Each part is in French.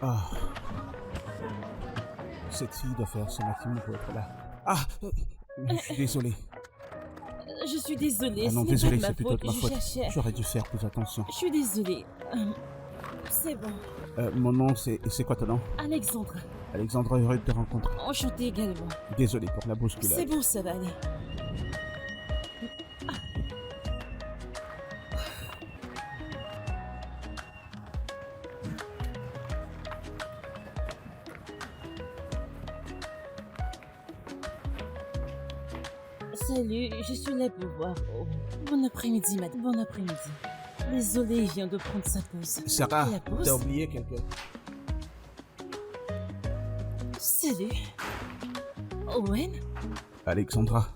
Ah, cette fille doit faire son maximum pour être là. Ah, je suis désolé. Je suis désolée, Ah non, ce n'est désolé, pas c'est de plutôt ma de faute, ma je faute. cherchais... J'aurais dû faire plus attention. Je suis désolée. C'est bon. Mon nom, c'est quoi ton nom? Alexandra, Alexandre, heureux de te rencontrer. enchantée également. Désolé pour la bousculade. C'est bon, ça va aller. Salut, je suis là pour voir. Oh, bon après-midi, madame. Bon après-midi. Désolée, il vient de prendre sa pause. Sarah, La pause? t'as oublié quelqu'un? Salut. Owen? Alexandra,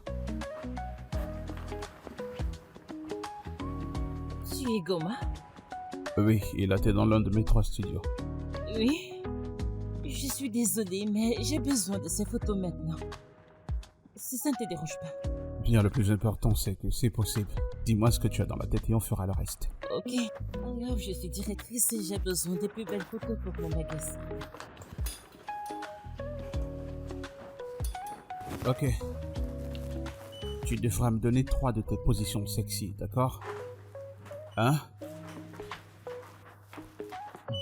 Tu es Goma? oui, il a été dans l'un de mes 3 studios. Oui. Je suis désolée, mais j'ai besoin de ces photos maintenant. Si ça ne te dérange pas. Bien, le plus important, c'est que c'est possible. Dis-moi ce que tu as dans la tête et on fera le reste. Ok. Alors, je suis directrice et j'ai besoin des plus belles photos pour mon magazine. Ok. Tu devras me donner 3 de tes positions sexy, d'accord? 1,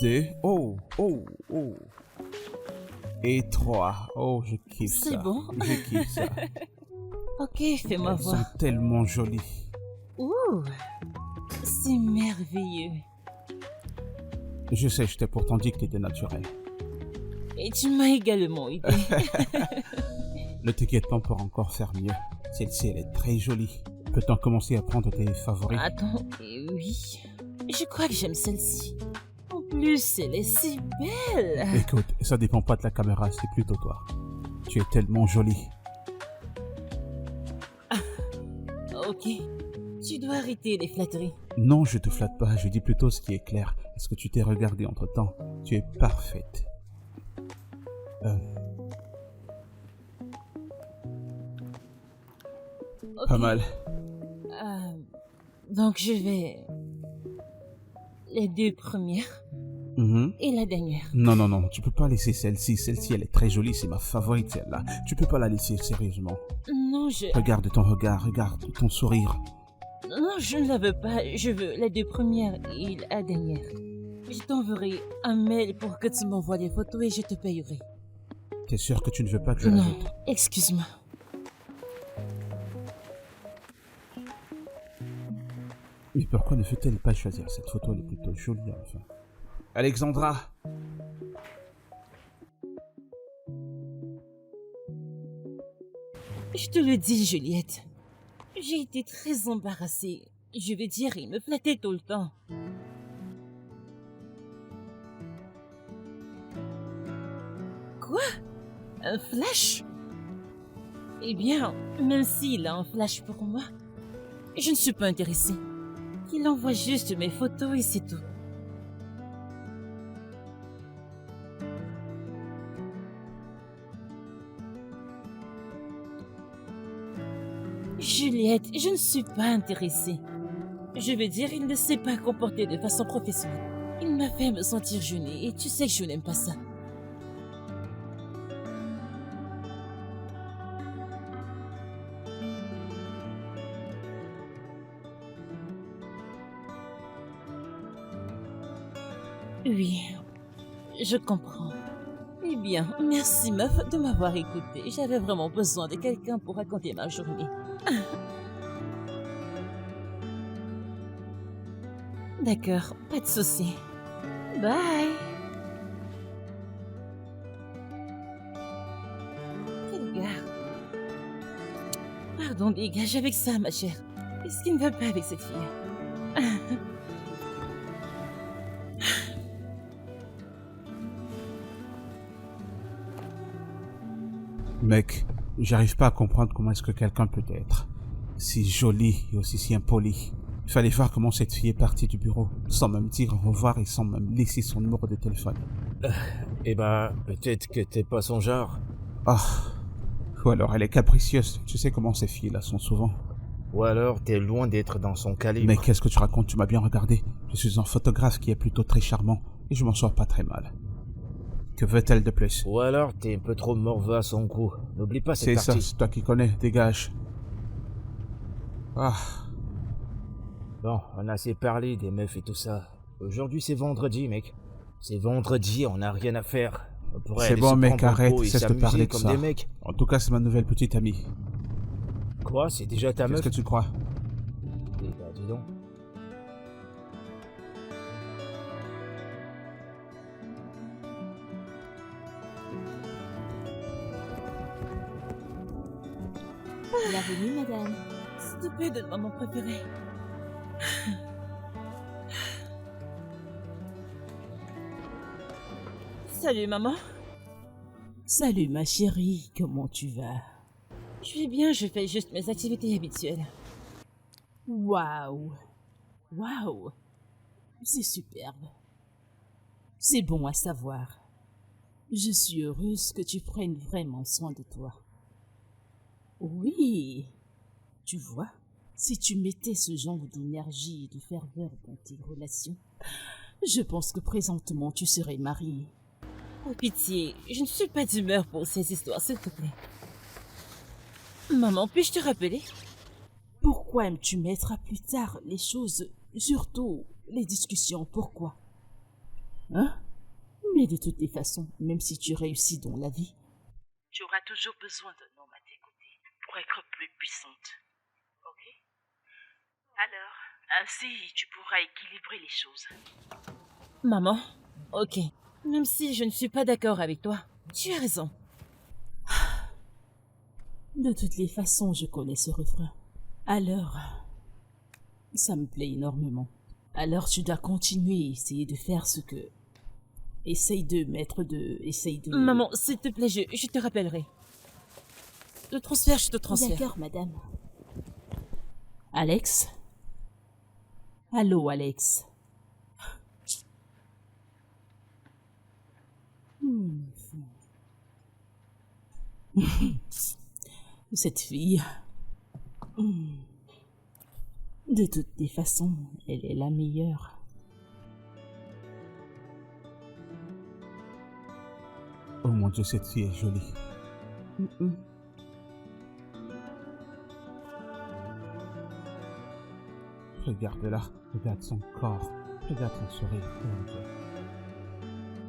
2, oh. Et 3. Oh, je kiffe ça. C'est bon? Je kiffe ça. Ok, fais-moi Elles sont voir. tellement jolies. Ouh, c'est merveilleux. Je sais, je t'ai pourtant dit que t'étais naturel. Et tu m'as également aidé. Ne t'inquiète pas, on pourra encore faire mieux. Celle-ci, elle est très jolie. Peut-on commencer à prendre tes favoris? Attends, oui. Je crois que j'aime celle-ci. En plus, elle est si belle. Écoute, ça dépend pas de la caméra, c'est plutôt toi. Tu es tellement jolie. Ok. Tu dois arrêter les flatteries. Non, je te flatte pas, je dis plutôt ce qui est clair. Est-ce que tu t'es regardé entre-temps? Tu es parfaite. Ok. Pas mal. Donc je vais... Les 2 premières Mhm. et la dernière. Non, tu peux pas laisser celle-ci. Celle-ci, elle est très jolie, c'est ma favorite, celle-là. Tu peux pas la laisser, sérieusement. Non, Regarde ton regard, regarde ton sourire. Non, je ne la veux pas. Je veux les 2 premières et la dernière. Je t'enverrai un mail pour que tu m'envoies les photos et je te payerai. T'es sûr que tu ne veux pas que je Non, l'ajoute? excuse-moi. Mais pourquoi ne fait-elle pas choisir cette photo? Elle est plutôt jolie, enfin. Alexandra! Je te le dis, Juliette. J'ai été très embarrassée. Je veux dire, il me flattait tout le temps. Quoi? Un flash? Eh bien, même s'il a un flash pour moi, je ne suis pas intéressée. Il envoie juste mes photos et c'est tout. Juliette, je ne suis pas intéressée. Je veux dire, il ne s'est pas comporté de façon professionnelle. Il m'a fait me sentir gênée et tu sais que je n'aime pas ça. Oui, je comprends. Eh bien, merci meuf de m'avoir écouté. J'avais vraiment besoin de quelqu'un pour raconter ma journée. D'accord, pas de souci. Bye. Quel gars. Pardon, dégage avec ça, ma chère. Qu'est-ce qui ne va pas avec cette fille? Mec, j'arrive pas à comprendre comment est-ce que quelqu'un peut être si joli et aussi si impoli. Il fallait voir comment cette fille est partie du bureau, sans même dire au revoir et sans même laisser son numéro de téléphone. Eh ben, peut-être que t'es pas son genre. Ah, ou alors elle est capricieuse. Tu sais comment ces filles-là sont souvent. Ou alors t'es loin d'être dans son calibre. Mais qu'est-ce que tu racontes? Tu m'as bien regardé. Je suis un photographe qui est plutôt très charmant et je m'en sors pas très mal. Que veut-elle de plus? Ou alors t'es un peu trop morveux à son goût. N'oublie pas cette C'est ça, partie. c'est toi qui connais, dégage. Ah, Bon, on a assez parlé des meufs et tout ça. Aujourd'hui c'est vendredi, mec. C'est vendredi, on n'a rien à faire. On pourrait c'est aller bon se mec, prendre un arrête, pot et cesse de s'amuser parler de comme ça. des mecs. En tout cas, c'est ma nouvelle petite amie. Quoi? C'est déjà ta Qu'est-ce meuf? que tu crois? Eh ben, dis donc. Bienvenue, madame. S'il te plaît, donne-moi mon préféré. Salut, maman. Salut, ma chérie. Comment tu vas? Je vais bien, je fais juste mes activités habituelles. Waouh. Waouh. C'est superbe. C'est bon à savoir. Je suis heureuse que tu prennes vraiment soin de toi. Oui. Tu vois, si tu mettais ce genre d'énergie et de ferveur dans tes relations, je pense que présentement tu serais mariée. Oh, pitié, je ne suis pas d'humeur pour ces histoires, s'il te plaît. Maman, puis-je te rappeler? Pourquoi aimes-tu mettre à plus tard les choses, surtout les discussions, pourquoi? Hein? Mais de toutes les façons, même si tu réussis dans la vie, tu auras toujours besoin d'un homme à tes côtés pour être plus puissante. Ok? Alors, ainsi tu pourras équilibrer les choses. Maman, ok. Même si je ne suis pas d'accord avec toi, tu as raison. De toutes les façons, je connais ce refrain. Alors, ça me plaît énormément. Alors tu dois continuer, essayer de faire ce que... Essaye de... Maman, s'il te plaît, je te rappellerai. Le transfert, je te transfère. D'accord, madame. Alex? Allô, Alex? Cette fille... De toutes les façons, elle est la meilleure. Oh mon Dieu, cette fille est jolie. Regarde-la, regarde son corps, regarde son sourire. Oh mon Dieu.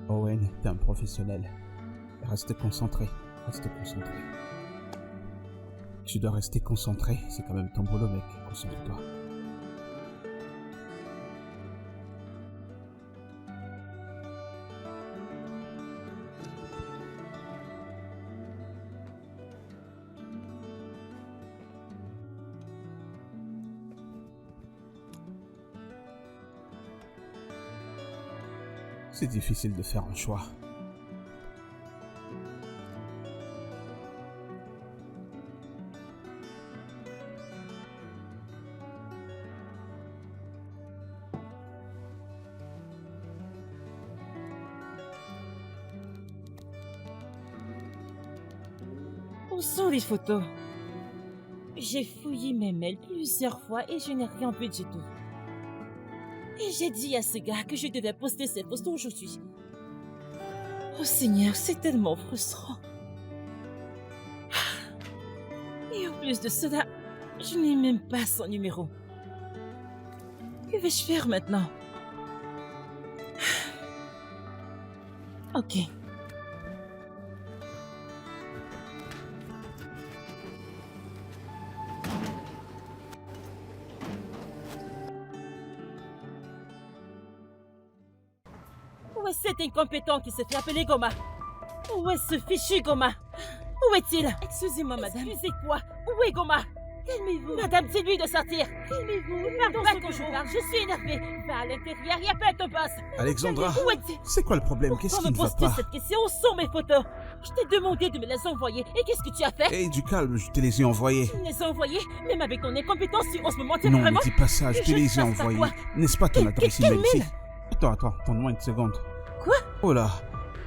Owen, t'es un professionnel. Reste concentré, reste concentré. Tu dois rester concentré, c'est quand même ton boulot, mec. Concentre-toi. C'est difficile de faire un choix. Où sont les photos? J'ai fouillé mes mails plusieurs fois et je n'ai rien vu du tout. Et j'ai dit à ce gars que je devais poster cette photo aujourd'hui. Oh Seigneur, c'est tellement frustrant. Et en plus de cela, je n'ai même pas son numéro. Que vais-je faire maintenant? Ok. Où est cet incompétent qui se fait appeler Goma? Où est ce fichu Goma? Où est-il? Excusez-moi, madame. Excusez-moi. Où est Goma? Calmez-vous. Madame, dis-lui de sortir. Calmez-vous. Pardon, pas que je parle. Je suis énervée. Va à l'intérieur et appelle ton boss. Alexandra, Où est-il? c'est quoi le problème? Qu'est-ce Pourquoi qui me ne va poses-tu pas? cette question? Où sont mes photos? Je t'ai demandé de me les envoyer. Et qu'est-ce que tu as fait? Hé, du calme, je te les ai envoyés. Tu me les as envoyés? Même avec ton incompétence, tu oses me mentir Non, vraiment? ne dis pas ça, je te Je les ai passe par envoyés. quoi? N'est-ce pas ton adresse Quel email ici? mail? Attends, donne-moi une seconde. Quoi? Oh là,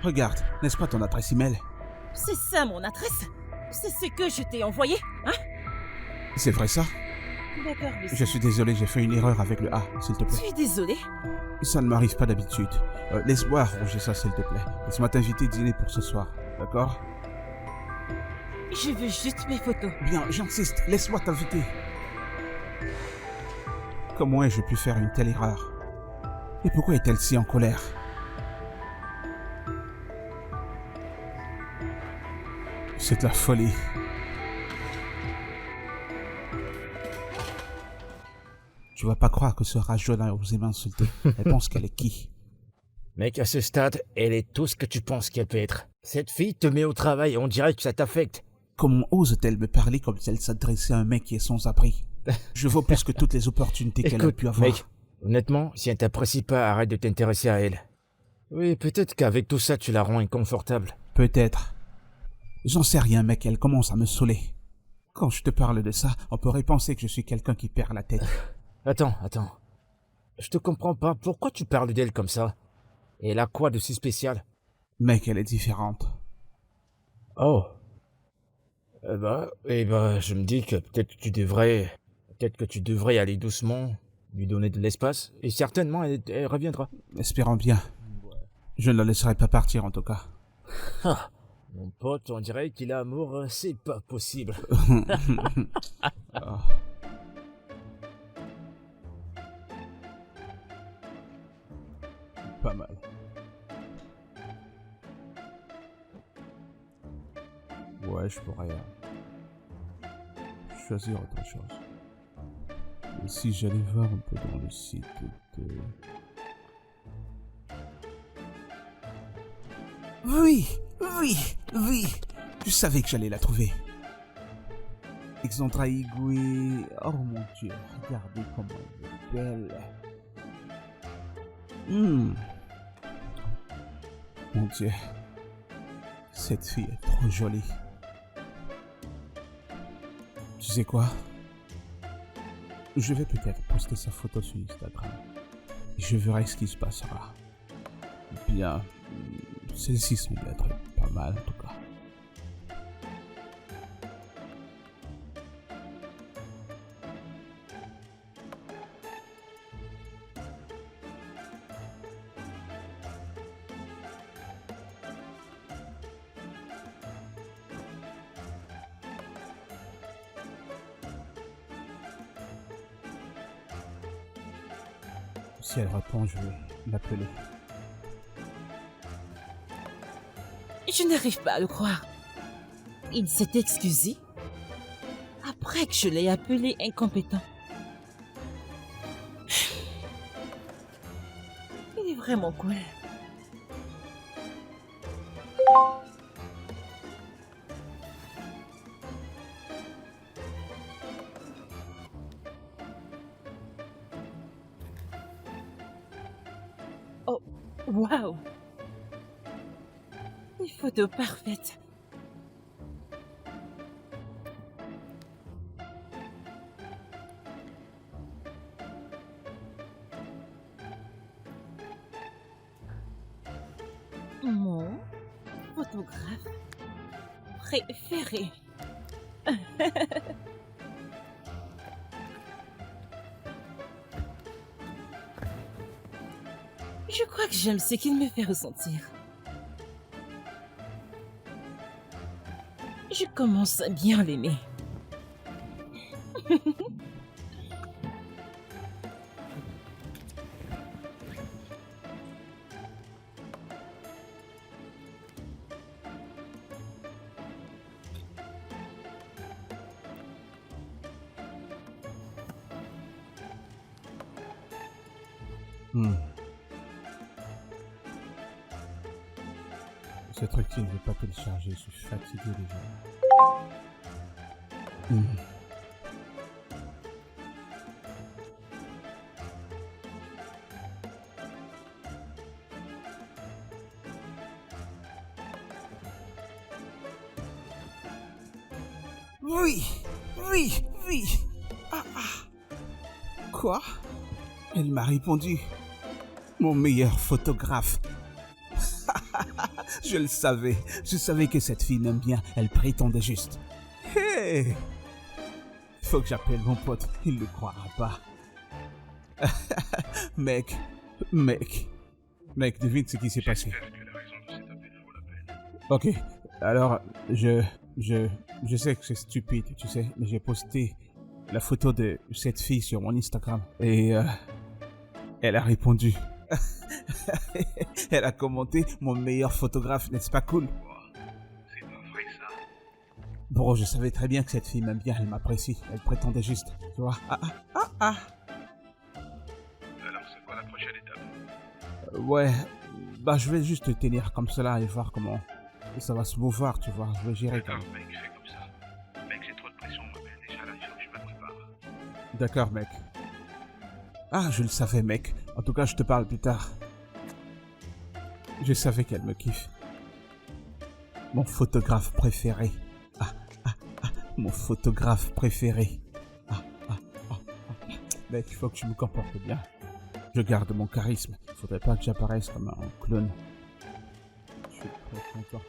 regarde, n'est-ce pas ton adresse email? C'est ça mon adresse? C'est ce que je t'ai envoyé, hein? C'est vrai ça? D'accord, Lucie. Je suis désolé, j'ai fait une erreur avec le A, s'il te Je plaît. suis désolée. Ça ne m'arrive pas d'habitude. Laisse-moi arranger ça, s'il te plaît. Laisse-moi t'inviter dîner pour ce soir, d'accord? Je veux juste mes photos. Bien, j'insiste, laisse-moi t'inviter. Comment ai-je pu faire une telle erreur? Et pourquoi est-elle si en colère? C'est de la folie. Tu vas pas croire que ce rageau a osé m'insulter. Elle pense qu'elle est qui? Mec, à ce stade, elle est tout ce que tu penses qu'elle peut être. Cette fille te met au travail et on dirait que ça t'affecte. Comment ose-t-elle me parler comme si elle s'adressait à un mec qui est sans abri? Je vaux plus que toutes les opportunités qu'elle a Écoute, pu avoir. mec, honnêtement, si elle t'apprécie pas, arrête de t'intéresser à elle. Oui, peut-être qu'avec tout ça, tu la rends inconfortable. Peut-être. J'en sais rien, mec, elle commence à me saouler. Quand je te parle de ça, on pourrait penser que je suis quelqu'un qui perd la tête. Attends. Je te comprends pas. Pourquoi tu parles d'elle comme ça? Et elle a quoi de si spécial? Mec, elle est différente. Oh. Je me dis que peut-être que tu devrais aller doucement, lui donner de l'espace, et certainement elle reviendra. Espérons bien. Je ne la laisserai pas partir, en tout cas. Ah, mon pote, on dirait qu'il a amour, c'est pas possible. Ah. Pas mal. Ouais, je pourrais choisir autre chose. Et si j'allais voir un peu dans le site de... Oui. Je savais que j'allais la trouver. Alexandra Higué. Oh mon Dieu, regardez comment elle est belle. Mon Dieu, cette fille est trop jolie. Tu sais quoi? Je vais peut-être poster sa photo sur Instagram. Et je verrai ce qui se passera. Bien, celle-ci semble être pas mal en tout cas. Si elle répond, je vais l'appeler. Je n'arrive pas à le croire. Il s'est excusé après que je l'ai appelé incompétent. Il est vraiment cool. Oh, waouh! Une photo parfaite. Mon photographe préféré. Je crois que j'aime ce qu'il me fait ressentir. Je commence à bien l'aimer. Ce truc qui ne veut pas télécharger, je suis fatigué déjà. Oui. Ah. Quoi? Elle m'a répondu. Mon meilleur photographe. Je le savais. Je savais que cette fille m'aime bien. Elle prétendait juste. Hey! faut que j'appelle mon pote, il ne croira pas. Mec, devine ce qui s'est passé. Ok, alors, je sais que c'est stupide, tu sais, mais j'ai posté la photo de cette fille sur mon Instagram et elle a répondu. Elle a commenté mon meilleur photographe, n'est-ce pas cool? C'est pas vrai ça. Bro, je savais très bien que cette fille m'aime bien, elle m'apprécie, elle prétendait juste, tu vois. Alors c'est quoi la prochaine étape? Ouais, bah je vais juste te tenir comme cela et voir comment ça va se mouvoir, tu vois, je vais gérer quand D'accord même. mec, fais comme ça. Mec, j'ai trop de pression, on m'appelle déjà là, il faut que je me prépare. D'accord, mec. Ah, je le savais, mec. En tout cas, je te parle plus tard. Je savais qu'elle me kiffe. Mon photographe préféré. Mon photographe préféré. Mec, il faut que tu me comportes bien. Je garde mon charisme. Il faudrait pas que j'apparaisse comme un clone. Je suis très content.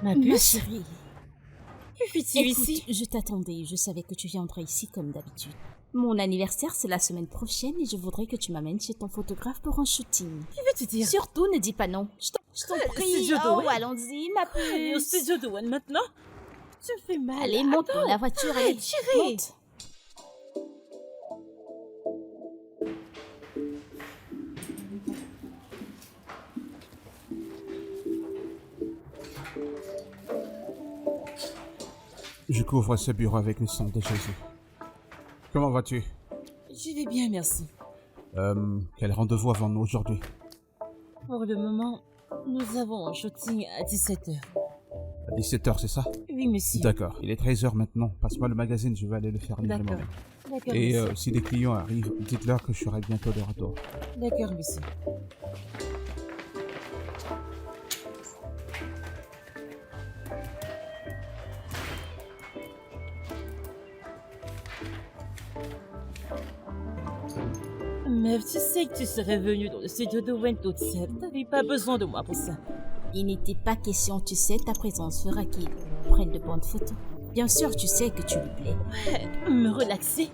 Ma Ma puce, chérie, que fais-tu écoute, ici? je t'attendais, je savais que tu viendrais ici comme d'habitude. Mon anniversaire, c'est la semaine prochaine et je voudrais que tu m'amènes chez ton photographe pour un shooting. Que veux-tu dire? Surtout, ne dis pas non. Je t'en Le prie. studio de Oh, Wayne. allons-y, ma Allez au puce. studio de One maintenant. Tu me fais mal. Allez, monte dans Attends. la voiture. Arrête, Allez, chérie. monte. Je couvre ce bureau avec le sang de Jésus. Comment vas-tu? Je vais bien, merci. Quel rendez-vous avons-nous aujourd'hui? Pour le moment, nous avons un shooting à 17h. À 17h, c'est ça? Oui, monsieur. D'accord. Il est 13h maintenant. Passe-moi le magazine, je vais aller le faire livrer D'accord. moi-même. D'accord, Et monsieur. si des clients arrivent, dites-leur que je serai bientôt de retour. D'accord, monsieur. Meuf, tu sais que tu serais venue dans le studio de Wayne toute seule. T'avais pas besoin de moi pour ça. Il n'était pas question, tu sais, ta présence fera qu'il prenne de bonnes photos. Bien sûr, tu sais que tu lui plais. Me relaxer.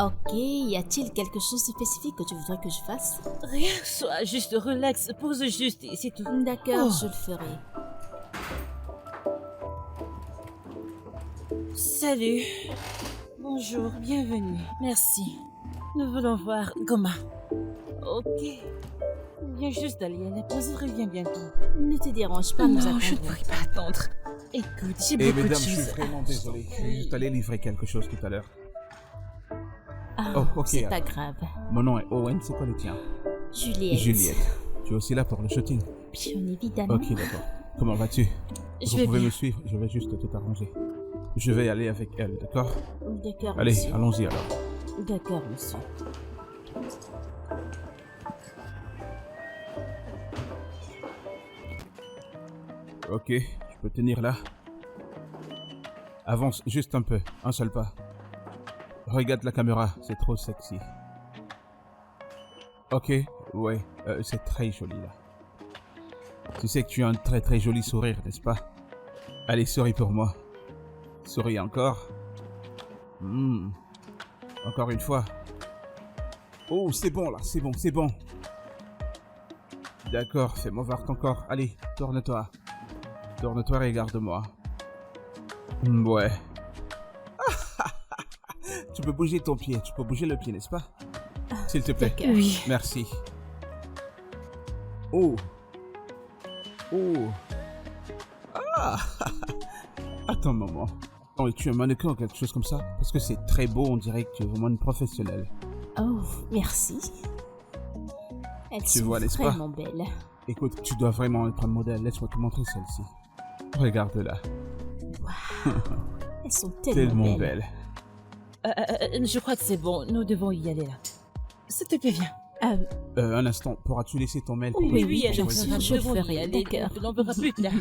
Ok, y a-t-il quelque chose de spécifique que tu voudrais que je fasse? Rien, sois juste relax, pose juste et c'est tout. D'accord, Oh. je le ferai. Salut. Bonjour, bienvenue. Merci. Nous voulons voir Goma. Ok. Viens juste d'aller à la pause, reviens bientôt. Ne te dérange pas, nous Non, je ne attendons. pourrais pas attendre. Écoute, j'ai Eh beaucoup de mesdames, je suis choses. vraiment désolé. Je vais juste aller livrer quelque chose tout à l'heure. Ah, Oh, ok, c'est pas alors. grave. Mon nom est Owen, c'est quoi le tien? Juliette. Juliette. Tu es aussi là pour le shooting? Bien évidemment. Ok, d'accord. Comment vas-tu? Je Vous vais pouvez bien. me suivre, je vais juste tout arranger. Je vais aller avec elle, d'accord? D'accord, Allez, monsieur. allons-y alors. D'accord, monsieur. Ok, je peux tenir là. Avance juste un peu, un seul pas. Regarde la caméra, c'est trop sexy. Ok, ouais, c'est très joli là. Tu sais que tu as un très très joli sourire, n'est-ce pas? Allez, souris pour moi. Souris encore. Encore une fois. Oh, c'est bon là, c'est bon, c'est bon. D'accord, fais-moi voir ton corps. Allez, tourne-toi. Tourne-toi, regarde-moi. Ouais. Tu peux bouger ton pied, tu peux bouger le pied, n'est-ce pas? S'il te plaît. D'accord. Oui. Merci. Oh. Oh. Ah. Attends un moment. Oh, tu es un mannequin ou quelque chose comme ça? Parce que c'est très beau, on dirait que tu es vraiment une professionnelle. Oh, merci. Elles Tu sont vois, n'est-ce pas? vraiment belles. Écoute, tu dois vraiment être un modèle. Laisse-moi te montrer celle-ci. Regarde-la. Elles sont Tellement belle. Je crois que c'est bon, nous devons y aller là. S'il te plaît, viens. Un instant, pourras-tu laisser ton mail pour Oui, que je oui, puisse bien envoyer sûr, ça? je nous devons ferai, y aller. d'accord. On l'enverra plus tard.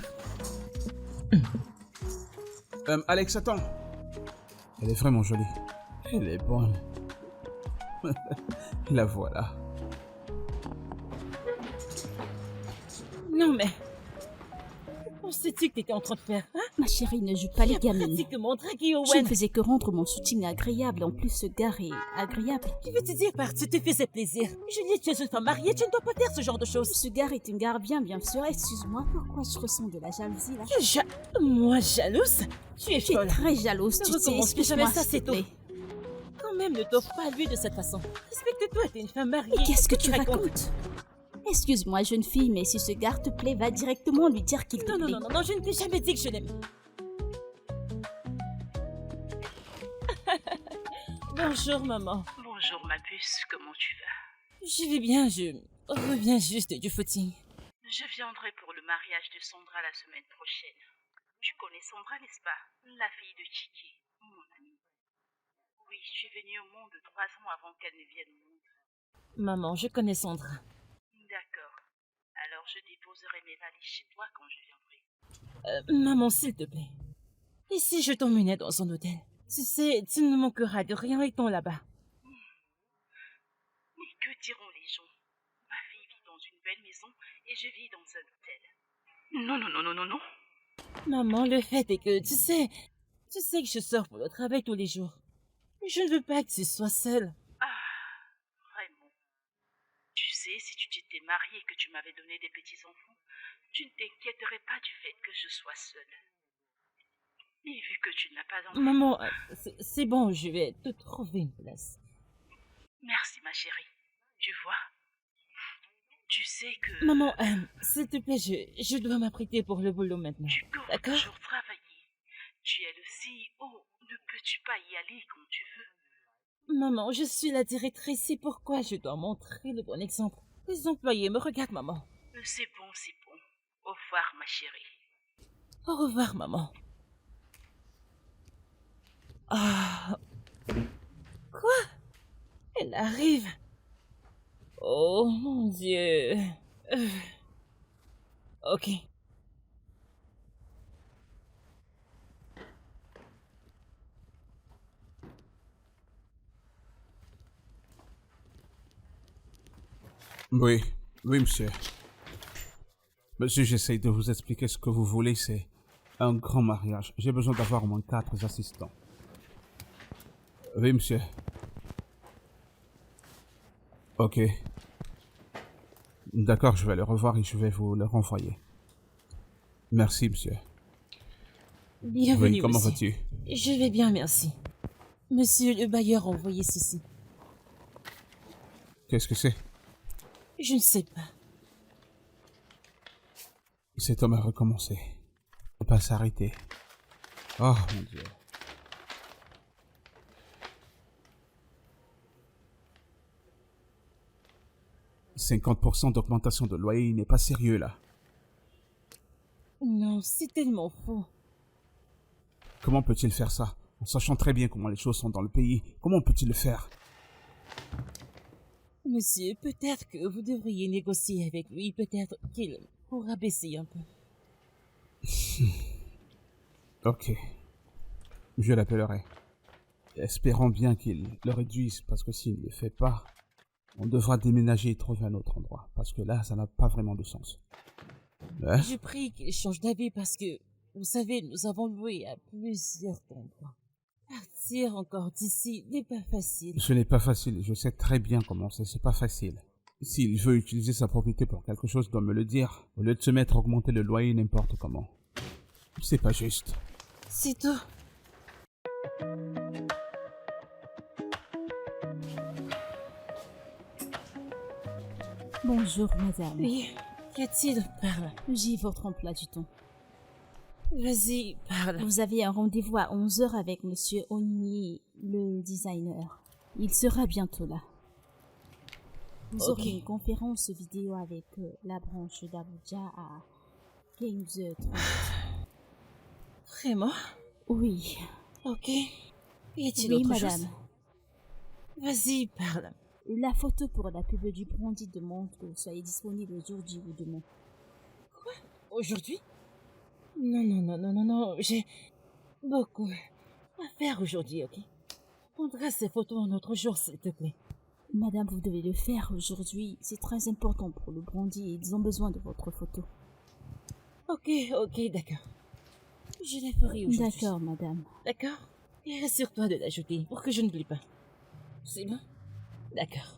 Alex, attends. Elle est vraiment jolie. Elle est bonne. La voilà. Non mais... Que pensais-tu que t'étais en train de faire, hein? Ma chérie ne joue pas les gamines. Pratiquement draguer Je Owen. ne faisais que rendre mon soutien agréable. En plus, ce gars est agréable. Je veux te dire par tu te faisais plaisir. Juliette, tu es une femme mariée, tu ne dois pas faire ce genre de choses. Ce gars est une gare bien sûr. Excuse-moi, pourquoi je ressens de la jalousie là? Moi, jalouse? Tu es Je suis folle. très jalouse, Ne tu sais. recommence plus Excuse-moi, jamais ça, s'il c'est te plaît. Quand même, ne t'offre pas à lui de cette façon. Respecte-toi, t'es une femme mariée. Mais qu'est-ce que tu racontes? Excuse-moi, jeune fille, mais si ce gars te plaît, va directement lui dire qu'il te Non, plaît. non, je ne t'ai jamais dit que je l'aime. Bonjour, maman. Bonjour ma puce, comment tu vas? Je vais bien, je reviens juste du footing. Je viendrai pour le mariage de Sandra la semaine prochaine. Tu connais Sandra, n'est-ce pas? La fille de Chicky, mon amie. Oui, je suis venue au monde 3 ans avant qu'elle ne vienne au monde. Maman, je connais Sandra. D'accord. Alors je déposerai mes valises chez toi quand je viendrai. Maman, s'il te plaît. Et si je t'emmenais dans un hôtel? Tu sais, tu ne manqueras de rien étant là-bas. Mais que diront les gens? Ma fille vit dans une belle maison et je vis dans un hôtel. Non. Maman, le fait est que, tu sais que je sors pour le travail tous les jours. Je ne veux pas que tu sois seule. Ah, vraiment. Tu sais, si tu t'étais mariée et que tu m'avais donné des petits-enfants, tu ne t'inquiéterais pas du fait que je sois seule. Et vu que tu n'as pas d'enfant... Maman, c'est bon, je vais te trouver une place. Merci ma chérie. Tu vois? Tu sais que... Maman, s'il te plaît, je dois m'apprêter pour le boulot maintenant. Tu cours D'accord? toujours travailler. Tu es le CEO. Ne peux-tu pas y aller quand tu veux? Maman, je suis la directrice, c'est pourquoi je dois montrer le bon exemple. Les employés me regardent, maman. C'est bon. Au revoir ma chérie. Au revoir, maman. Ah. Quoi? Elle arrive. Oh mon Dieu. Ok. Oui, monsieur. Monsieur, j'essaye de vous expliquer ce que vous voulez, c'est un grand mariage. J'ai besoin d'avoir au moins 4 assistants. Oui, monsieur. Ok. D'accord, je vais le revoir et je vais vous le renvoyer. Merci, monsieur. Bienvenue, Oui, comment monsieur. vas-tu? Je vais bien, merci. Monsieur le bailleur a envoyé ceci. Qu'est-ce que c'est? Je ne sais pas. Cet homme a recommencé. Ne pas s'arrêter. Oh, mon Dieu. « 50% d'augmentation de loyer, il n'est pas sérieux, là. Non, c'est tellement faux. Comment peut-il faire ça? En sachant très bien comment les choses sont dans le pays, comment peut-il le faire? Monsieur, peut-être que vous devriez négocier avec lui. Peut-être qu'il pourra baisser un peu. Ok. Je l'appellerai. Espérons bien qu'il le réduise, parce que s'il ne le fait pas, on devra déménager et trouver un autre endroit, parce que là, ça n'a pas vraiment de sens. Hein? Je prie qu'il change d'avis parce que, vous savez, nous avons loué à plusieurs endroits. Partir encore d'ici n'est pas facile. Ce n'est pas facile, je sais très bien comment c'est pas facile. S'il veut utiliser sa propriété pour quelque chose, il doit me le dire, au lieu de se mettre à augmenter le loyer n'importe comment. C'est pas juste. C'est tout. Bonjour, madame. Oui, qu'y a-t-il? Parle. J'ai votre emploi du temps. Vas-y, parle. Vous avez un rendez-vous à 11h avec monsieur Oni, le designer. Il sera bientôt là. Vous Ok. aurez une conférence vidéo avec la branche d'Abuja à 15h30. Vraiment? Oui. Ok. Y a-t-il Oui, autre madame. chose? Vas-y, parle. La photo pour la pub du brandy demande que vous soyez disponible aujourd'hui ou demain. Aujourd'hui? Non, j'ai beaucoup à faire aujourd'hui, ok? On prendra ces photos un autre jour, s'il te plaît. Madame, vous devez le faire aujourd'hui. C'est très important pour le brandy et ils ont besoin de votre photo. Ok, d'accord. Je les ferai aujourd'hui. D'accord, madame. D'accord? Et rassure-toi de l'ajouter pour que je n'oublie pas. C'est bon? D'accord.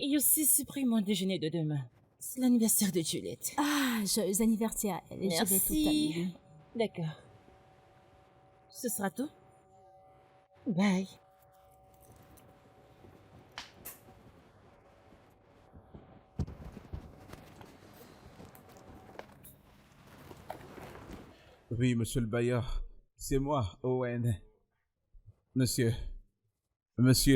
Et aussi supprime mon déjeuner de demain. C'est l'anniversaire de Juliette. Ah, joyeux anniversaire. Je vais tout Merci. annuler. D'accord. Ce sera tout? Bye. Oui, monsieur le bailleur, c'est moi, Owen. Monsieur,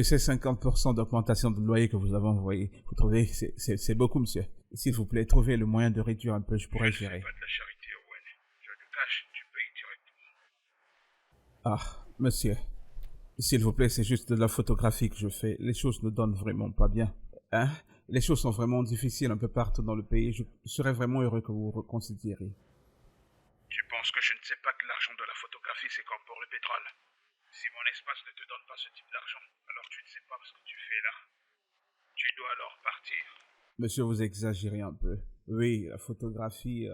c'est 50% d'augmentation de loyer que vous avez envoyé. Vous trouvez que c'est beaucoup, monsieur? S'il vous plaît, trouvez le moyen de réduire un peu, je pourrais Je ne gérer. fais pas de la charité, Owen. Tu as du cash, tu payes directement. Ah, monsieur, s'il vous plaît, c'est juste de la photographie que je fais. Les choses ne donnent vraiment pas bien. Hein? Les choses sont vraiment difficiles un peu partout dans le pays. Je serais vraiment heureux que vous reconsidériez. Tu penses que je ne sais pas que l'argent de la photographie, c'est comme pour le pétrole. Si mon espace ne te donne pas ce type d'argent, alors tu ne sais pas ce que tu fais là. Tu dois alors partir. Monsieur, vous exagérez un peu. Oui, la photographie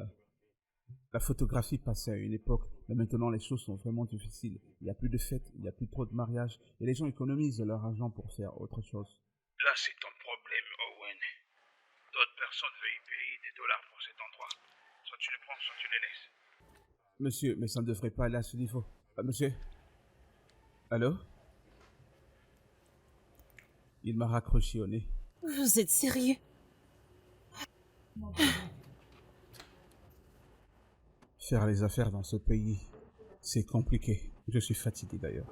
passait à une époque, mais maintenant les choses sont vraiment difficiles. Il n'y a plus de fêtes, il n'y a plus trop de mariages, et les gens économisent leur argent pour faire autre chose. Là, c'est ton problème, Owen. D'autres personnes veulent y payer des dollars pour cet endroit. Soit tu le prends, soit tu les laisses. Monsieur, mais ça ne devrait pas aller à ce niveau. Ah, monsieur? Allô? Il m'a raccroché au nez. Vous êtes sérieux? Faire les affaires dans ce pays, c'est compliqué. Je suis fatigué d'ailleurs.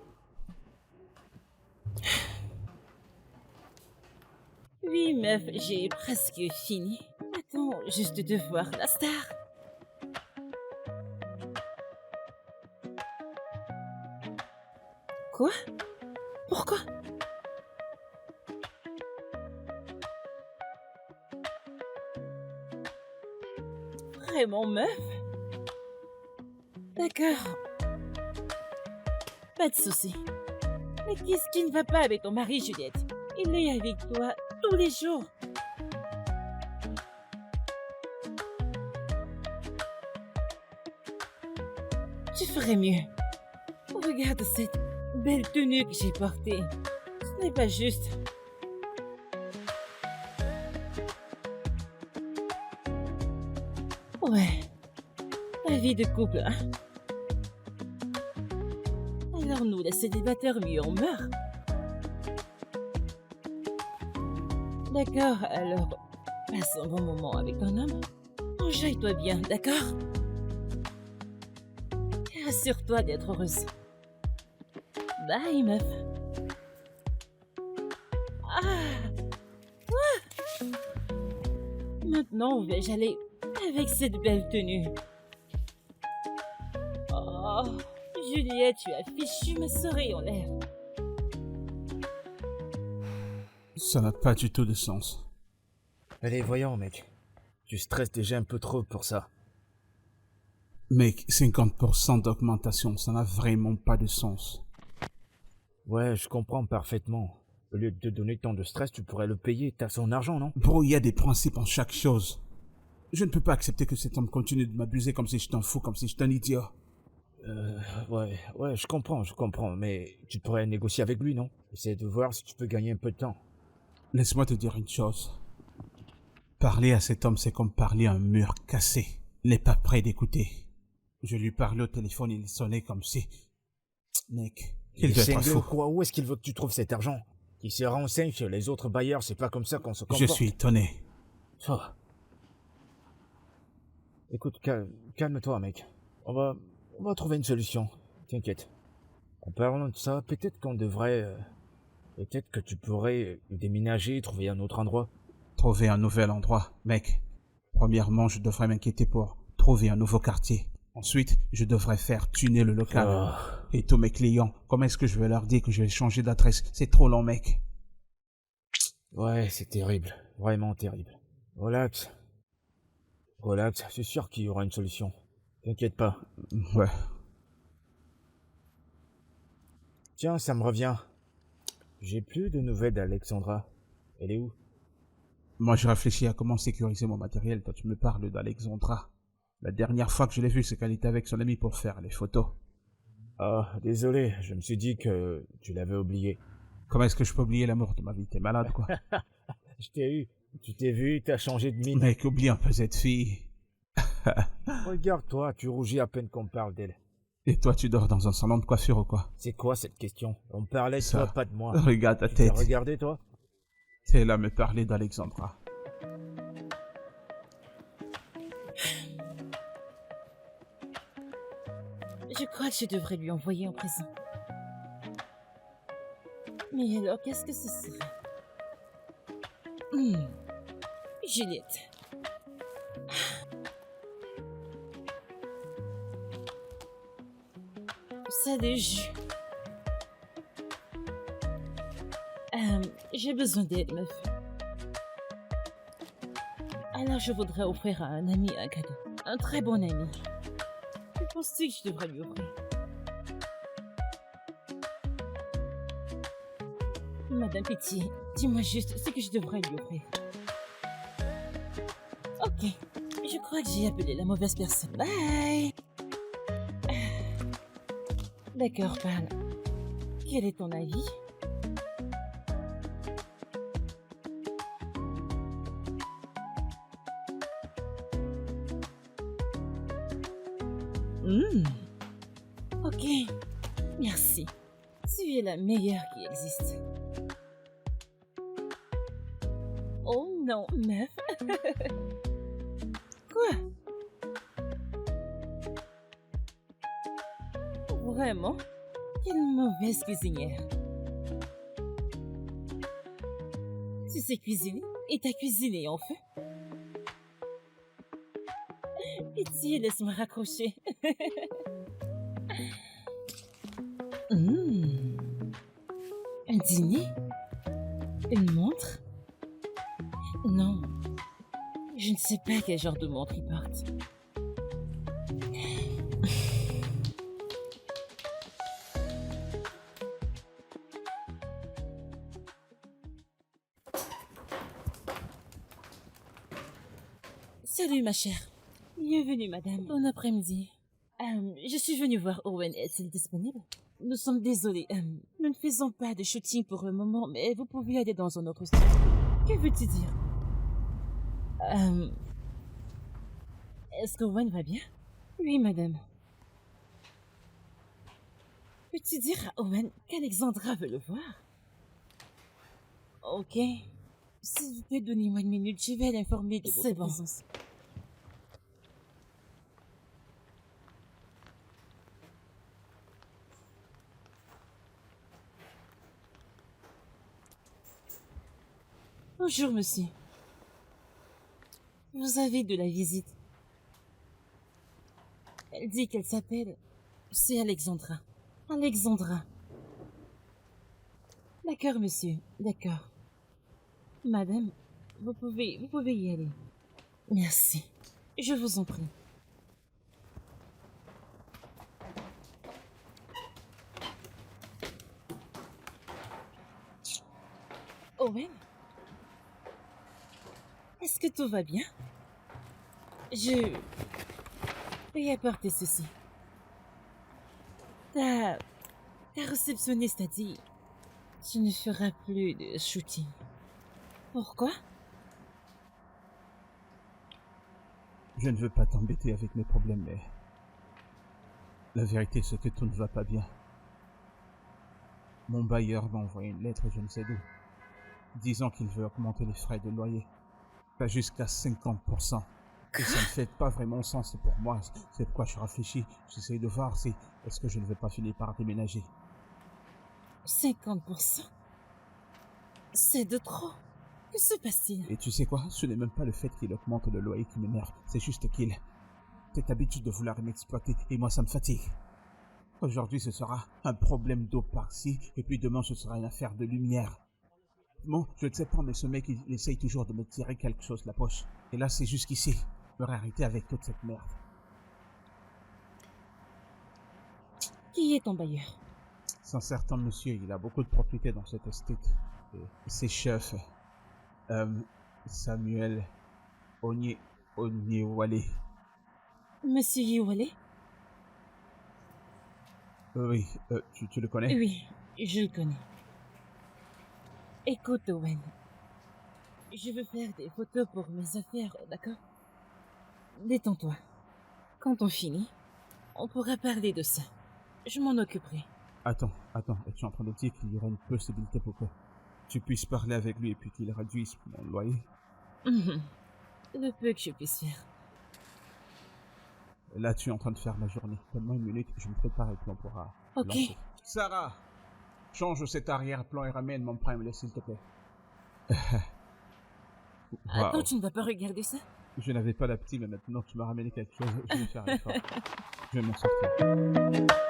Oui, meuf, j'ai presque fini. Attends juste de voir la star. Quoi? Pourquoi? Vraiment, meuf? D'accord. Pas de souci. Mais qu'est-ce qui ne va pas avec ton mari, Juliette? Il est avec toi tous les jours. Tu ferais mieux. Regarde cette belle tenue que j'ai portée. Ce n'est pas juste. Ouais. La vie de couple, hein? Alors nous, les célibataires, mieux on meurt. D'accord, alors passe un bon moment avec ton homme. Enjaille-toi bien, d'accord? Et assure-toi d'être heureuse. Bye, meuf. Ah! Quoi? Maintenant, où vais-je aller avec cette belle tenue? Oh, Juliette, tu as fichu ma soirée en l'air. Ça n'a pas du tout de sens. Allez, voyons, mec. Tu stresses déjà un peu trop pour ça. Mec, 50% d'augmentation, ça n'a vraiment pas de sens. Ouais, je comprends parfaitement. Au lieu de te donner tant de stress, tu pourrais le payer. T'as son argent, non? Bro, il y a des principes en chaque chose. Je ne peux pas accepter que cet homme continue de m'abuser comme si j'étais un fou, comme si j'étais un idiot. Ouais, je comprends, mais tu pourrais négocier avec lui, non? Essaye de voir si tu peux gagner un peu de temps. Laisse-moi te dire une chose. Parler à cet homme, c'est comme parler à un mur cassé. Il n'est pas prêt d'écouter. Je lui parlais au téléphone, il sonnait comme si... Mec, il doit être fou. Quoi? Où est-ce qu'il veut que tu trouves cet argent? Qu'il se renseigne sur les autres bailleurs, c'est pas comme ça qu'on se comporte. Je suis étonné. Oh. Écoute, calme-toi, mec. On va trouver une solution. T'inquiète. En parlant de ça, peut-être qu'on devrait... peut-être que tu pourrais déménager, trouver un autre endroit. Trouver un nouvel endroit, mec. Premièrement, je devrais m'inquiéter pour trouver un nouveau quartier. Ensuite, je devrais faire tuner le local. Oh. Et tous mes clients, comment est-ce que je vais leur dire que je vais changer d'adresse? C'est trop long, mec. Ouais, c'est terrible. Vraiment terrible. Relax. Relax, c'est sûr qu'il y aura une solution. T'inquiète pas. Ouais. Tiens, ça me revient. J'ai plus de nouvelles d'Alexandra. Elle est où? Moi, je réfléchis à comment sécuriser mon matériel. Toi, tu me parles d'Alexandra. La dernière fois que je l'ai vue, c'est qu'elle était avec son ami pour faire les photos. Ah, désolé, je me suis dit que tu l'avais oublié. Comment est-ce que je peux oublier l'amour de ma vie? T'es malade, quoi. Je t'ai eu. Tu t'es vu, t'as changé de mine. Mec, oublie un peu cette fille. Regarde-toi, tu rougis à peine qu'on parle d'elle. Et toi, tu dors dans un salon de coiffure ou quoi? C'est quoi cette question? On parlait de Ça. toi, pas de moi. Regarde ta Tu t'es tête. regardé, toi? T'es là à me parler d'Alexandra. Je crois que je devrais lui envoyer en prison. Mais alors, qu'est-ce que ce serait? Juliette. Salut, j'ai besoin d'aide, meuf. Alors, je voudrais offrir à un ami un cadeau. Un très bon ami. Que penses-tu que je devrais lui offrir? Madame Pitié, dis-moi juste ce que je devrais lui offrir. Ok, je crois que j'ai appelé la mauvaise personne. Bye! D'accord, parle. Quel est ton avis? Ok, merci. Tu es la meilleure qui existe. Oh non, meuf. Quoi? Vraiment? Quelle mauvaise cuisinière. Tu sais cuisiner et t'as cuisiné en feu. Pitié, laisse-moi raccrocher. Un dîner? Une montre? Non, je ne sais pas quel genre de montre il porte. Salut ma chère. Bienvenue madame. Bon après-midi. Je suis venue voir Owen. Est-il disponible? Nous sommes désolés. Nous ne faisons pas de shooting pour le moment, mais vous pouvez aller dans un autre studio. Que veux-tu dire? Est-ce que Owen va bien? Oui, madame. Peux-tu dire à Owen qu'Alexandra veut le voir? Ok. S'il vous plaît, donnez-moi une minute, je vais l'informer de votre présence. Bonjour, monsieur. Vous avez de la visite. Elle dit qu'elle s'appelle C'est Alexandra. Alexandra. D'accord, monsieur. D'accord. Madame, vous pouvez y aller. Merci. Je vous en prie. Owen? Est-ce que tout va bien? Je vais apporter ceci. Ta réceptionniste a dit tu ne feras plus de shooting. Pourquoi? Je ne veux pas t'embêter avec mes problèmes, mais la vérité c'est que tout ne va pas bien. Mon bailleur m'a envoyé une lettre je ne sais d'où, disant qu'il veut augmenter les frais de loyer. Pas jusqu'à 50%. Et ça ne fait pas vraiment sens pour moi. C'est pourquoi je réfléchis. J'essaie de voir si est-ce que je ne vais pas finir par déménager. 50%? C'est de trop. Que se passe-t-il? Et tu sais quoi? Ce n'est même pas le fait qu'il augmente le loyer qui m'énerve. C'est juste qu'il... Cette habitude de vouloir m'exploiter, et moi ça me fatigue. Aujourd'hui ce sera un problème d'eau par-ci, et puis demain ce sera une affaire de lumière. Bon, je ne sais pas, mais ce mec il essaye toujours de me tirer quelque chose de la poche. Et là c'est jusqu'ici. Je vais arrêter avec toute cette merde. Qui est ton bailleur? C'est un certain monsieur, il a beaucoup de propriétés dans cette estate. Et ses chefs, Samuel Onyewale. Monsieur Yiwale? Oui, tu le connais? Oui, je le connais. Écoute, Owen. Je veux faire des photos pour mes affaires, d'accord? Détends-toi. Quand on finit, on pourra parler de ça. Je m'en occuperai. Attends, es-tu en train de dire qu'il y aurait une possibilité pour que tu puisses parler avec lui et puis qu'il réduise mon loyer? Le peu que je puisse faire. Là, tu es en train de faire ma journée. Donne-moi une minute, je me prépare et puis on pourra Ok. lancer. Sarah, change cet arrière-plan et ramène mon prime, s'il te plaît. Attends, Wow. tu ne vas pas regarder ça? Je n'avais pas d'appétit, mais maintenant que tu m'as ramené quelque chose, je vais faire l'effort. Je vais m'en sortir.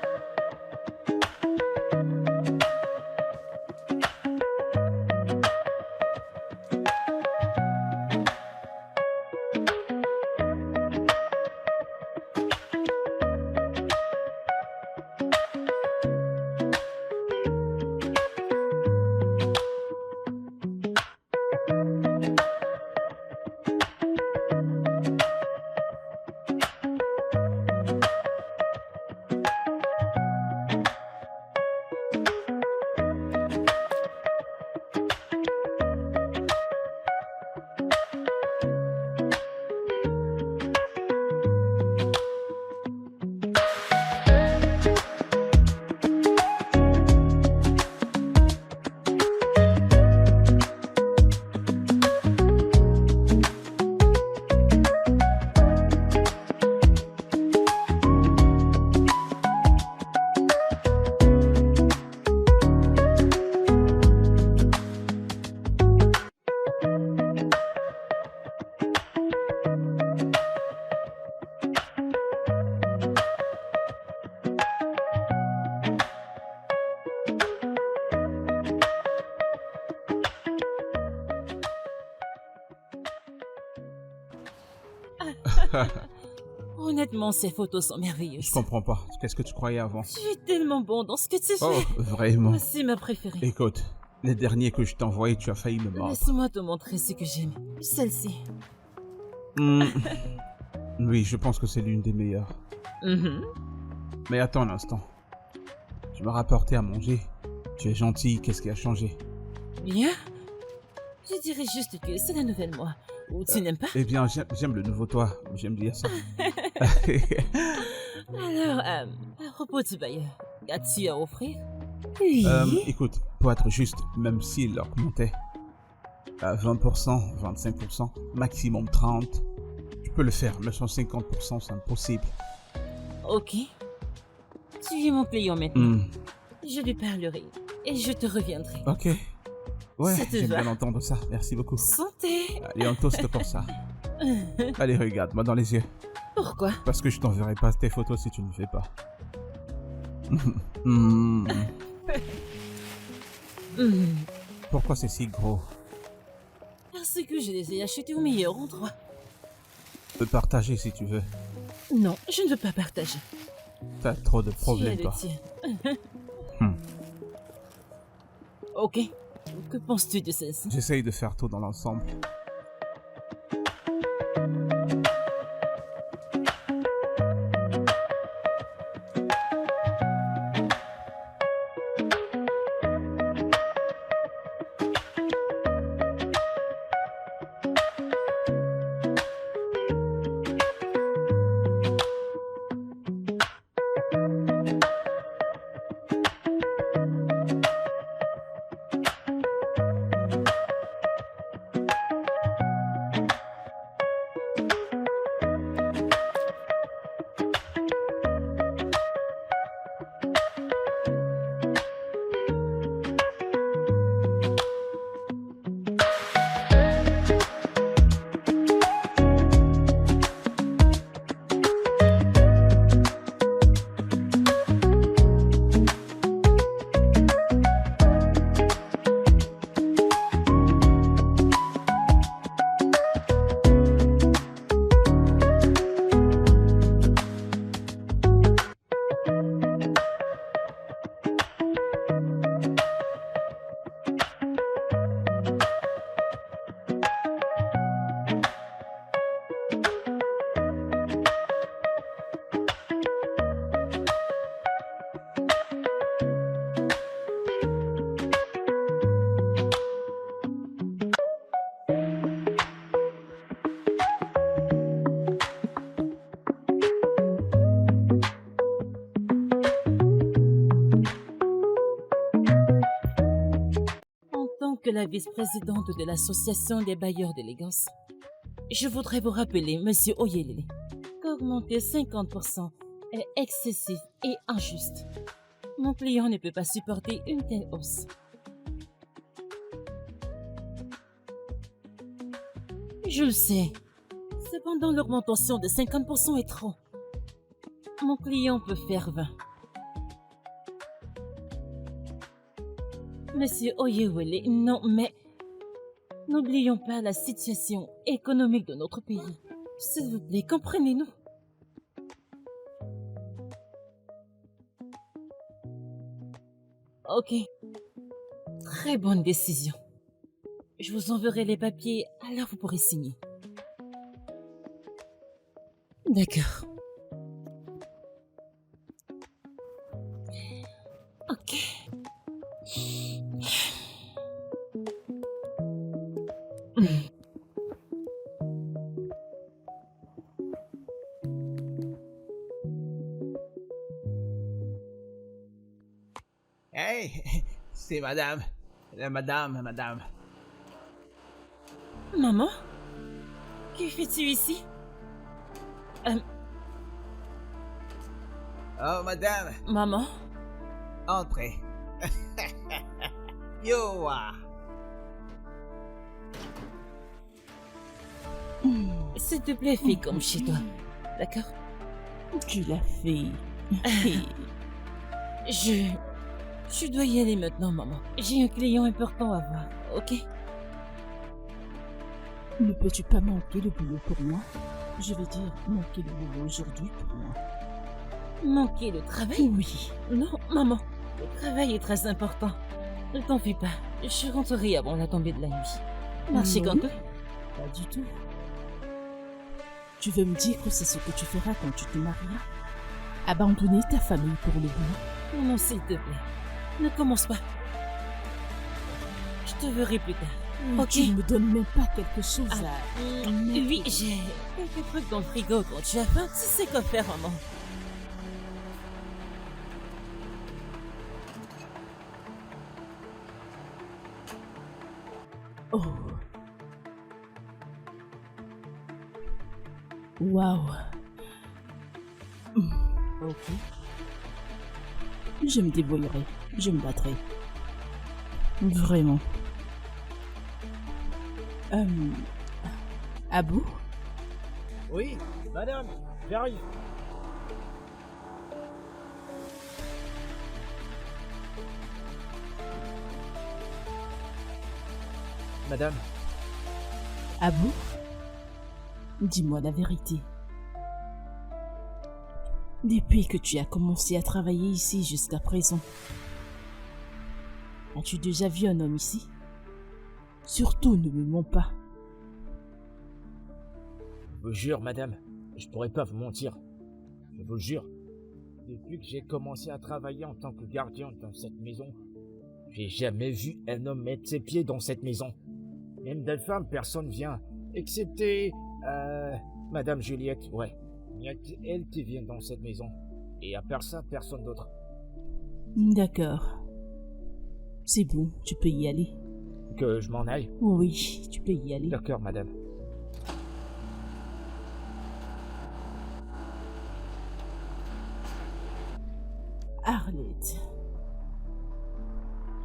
Honnêtement, ces photos sont merveilleuses. Je comprends pas. Qu'est-ce que tu croyais avant? Tu es tellement bon dans ce que tu fais. Oh, vraiment? C'est ma préférée. Écoute, les derniers que je t'ai envoyés, tu as failli me mordre. Laisse-moi te montrer ce que j'aime. Celle-ci. Oui, je pense que c'est l'une des meilleures. Mais attends un instant. Tu m'as rapporté à manger. Tu es gentil, qu'est-ce qui a changé? Bien. Je dirais juste que c'est la nouvelle moi. Ou tu n'aimes pas? Eh bien, j'aime le nouveau toi. J'aime dire ça. Alors, à propos du bailleur, as-tu à offrir? Oui. Écoute, pour être juste, même s'il augmentait à 20%, 25%, maximum 30%, tu peux le faire, mais 150%, c'est impossible. Ok. Tu es mon client maintenant. Je lui parlerai et je te reviendrai. Ok. Ouais, Ça te j'aime va? bien entendre ça. Merci beaucoup. Santé. Allez, on toast pour ça. Allez, regarde-moi dans les yeux. Pourquoi? Parce que je t'enverrai pas tes photos si tu ne le fais pas. Hmm, Hmm, Pourquoi c'est si gros? Parce que je les ai achetés au meilleur endroit. Tu peux partager si tu veux. Non, je ne veux pas partager. T'as trop de Tu es problèmes, le toi. tien. Hmm. Ok. Que penses-tu de celle-ci? J'essaye de faire tout dans l'ensemble. En tant que la vice-présidente de l'association des bailleurs d'élégance, je voudrais vous rappeler, Monsieur Oyelele, qu'augmenter 50% est excessif et injuste. Mon client ne peut pas supporter une telle hausse. Je le sais. Cependant, l'augmentation de 50% est trop. Mon client peut faire 20. Monsieur Oyewele, non, mais n'oublions pas la situation économique de notre pays. S'il vous plaît, comprenez-nous. Ok. Très bonne décision. Je vous enverrai les papiers, alors vous pourrez signer. D'accord. Ok. Hey, c'est madame. Madame. Maman? Que fais-tu ici? Oh, madame, Maman? entrez. Yo, S'il te plaît, fais comme chez toi. D'accord? Tu l'as fait. Je dois y aller maintenant, maman. J'ai un client important à voir, ok? Ne peux-tu pas manquer le boulot pour moi? Je veux dire, manquer le boulot aujourd'hui pour moi. Manquer le travail? Oui. Non, maman. Le travail est très important. Ne t'en fais pas. Je rentrerai avant la tombée de la nuit. Merci, Non. Kanto. Pas du tout. Tu veux me dire que c'est ce que tu feras quand tu te marieras? Abandonner ta famille pour le boulot? Non, s'il te plaît. Ne commence pas. Je te verrai plus tard. Ok. Tu ne me donnes même pas quelque chose à... Oui, j'ai quelques trucs dans le frigo quand tu as faim. Tu sais quoi faire, maman. Oh. Waouh. Ok. Je me débrouillerai. Je me battrai. Vraiment. Abou? Oui, madame, j'arrive. madame. Ah bon? Dis-moi la vérité. Depuis que tu as commencé à travailler ici jusqu'à présent, as-tu déjà vu un homme ici? Surtout ne me mens pas. Je vous jure, madame, je pourrais pas vous mentir. Je vous le jure. Depuis que j'ai commencé à travailler en tant que gardien dans cette maison, j'ai jamais vu un homme mettre ses pieds dans cette maison. Même des femmes, personne vient. Excepté, madame Juliette, ouais. Il n'y a qu'elle qui vient dans cette maison. Et à part ça, personne d'autre. D'accord. C'est bon, tu peux y aller. Que je m'en aille? Oui, tu peux y aller. D'accord, madame. Arlette.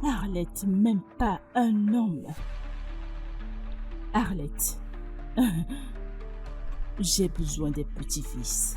Arlette, même pas un homme. Arlette. J'ai besoin des petits-fils.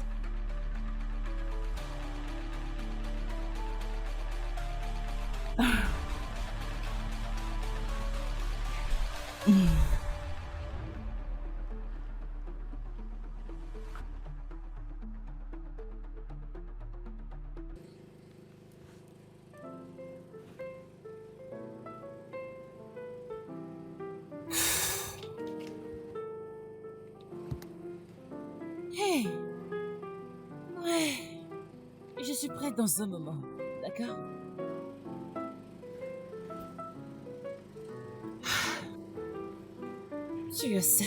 Hey! Ouais. Je suis prête dans un moment, d'accord? Tu as ça.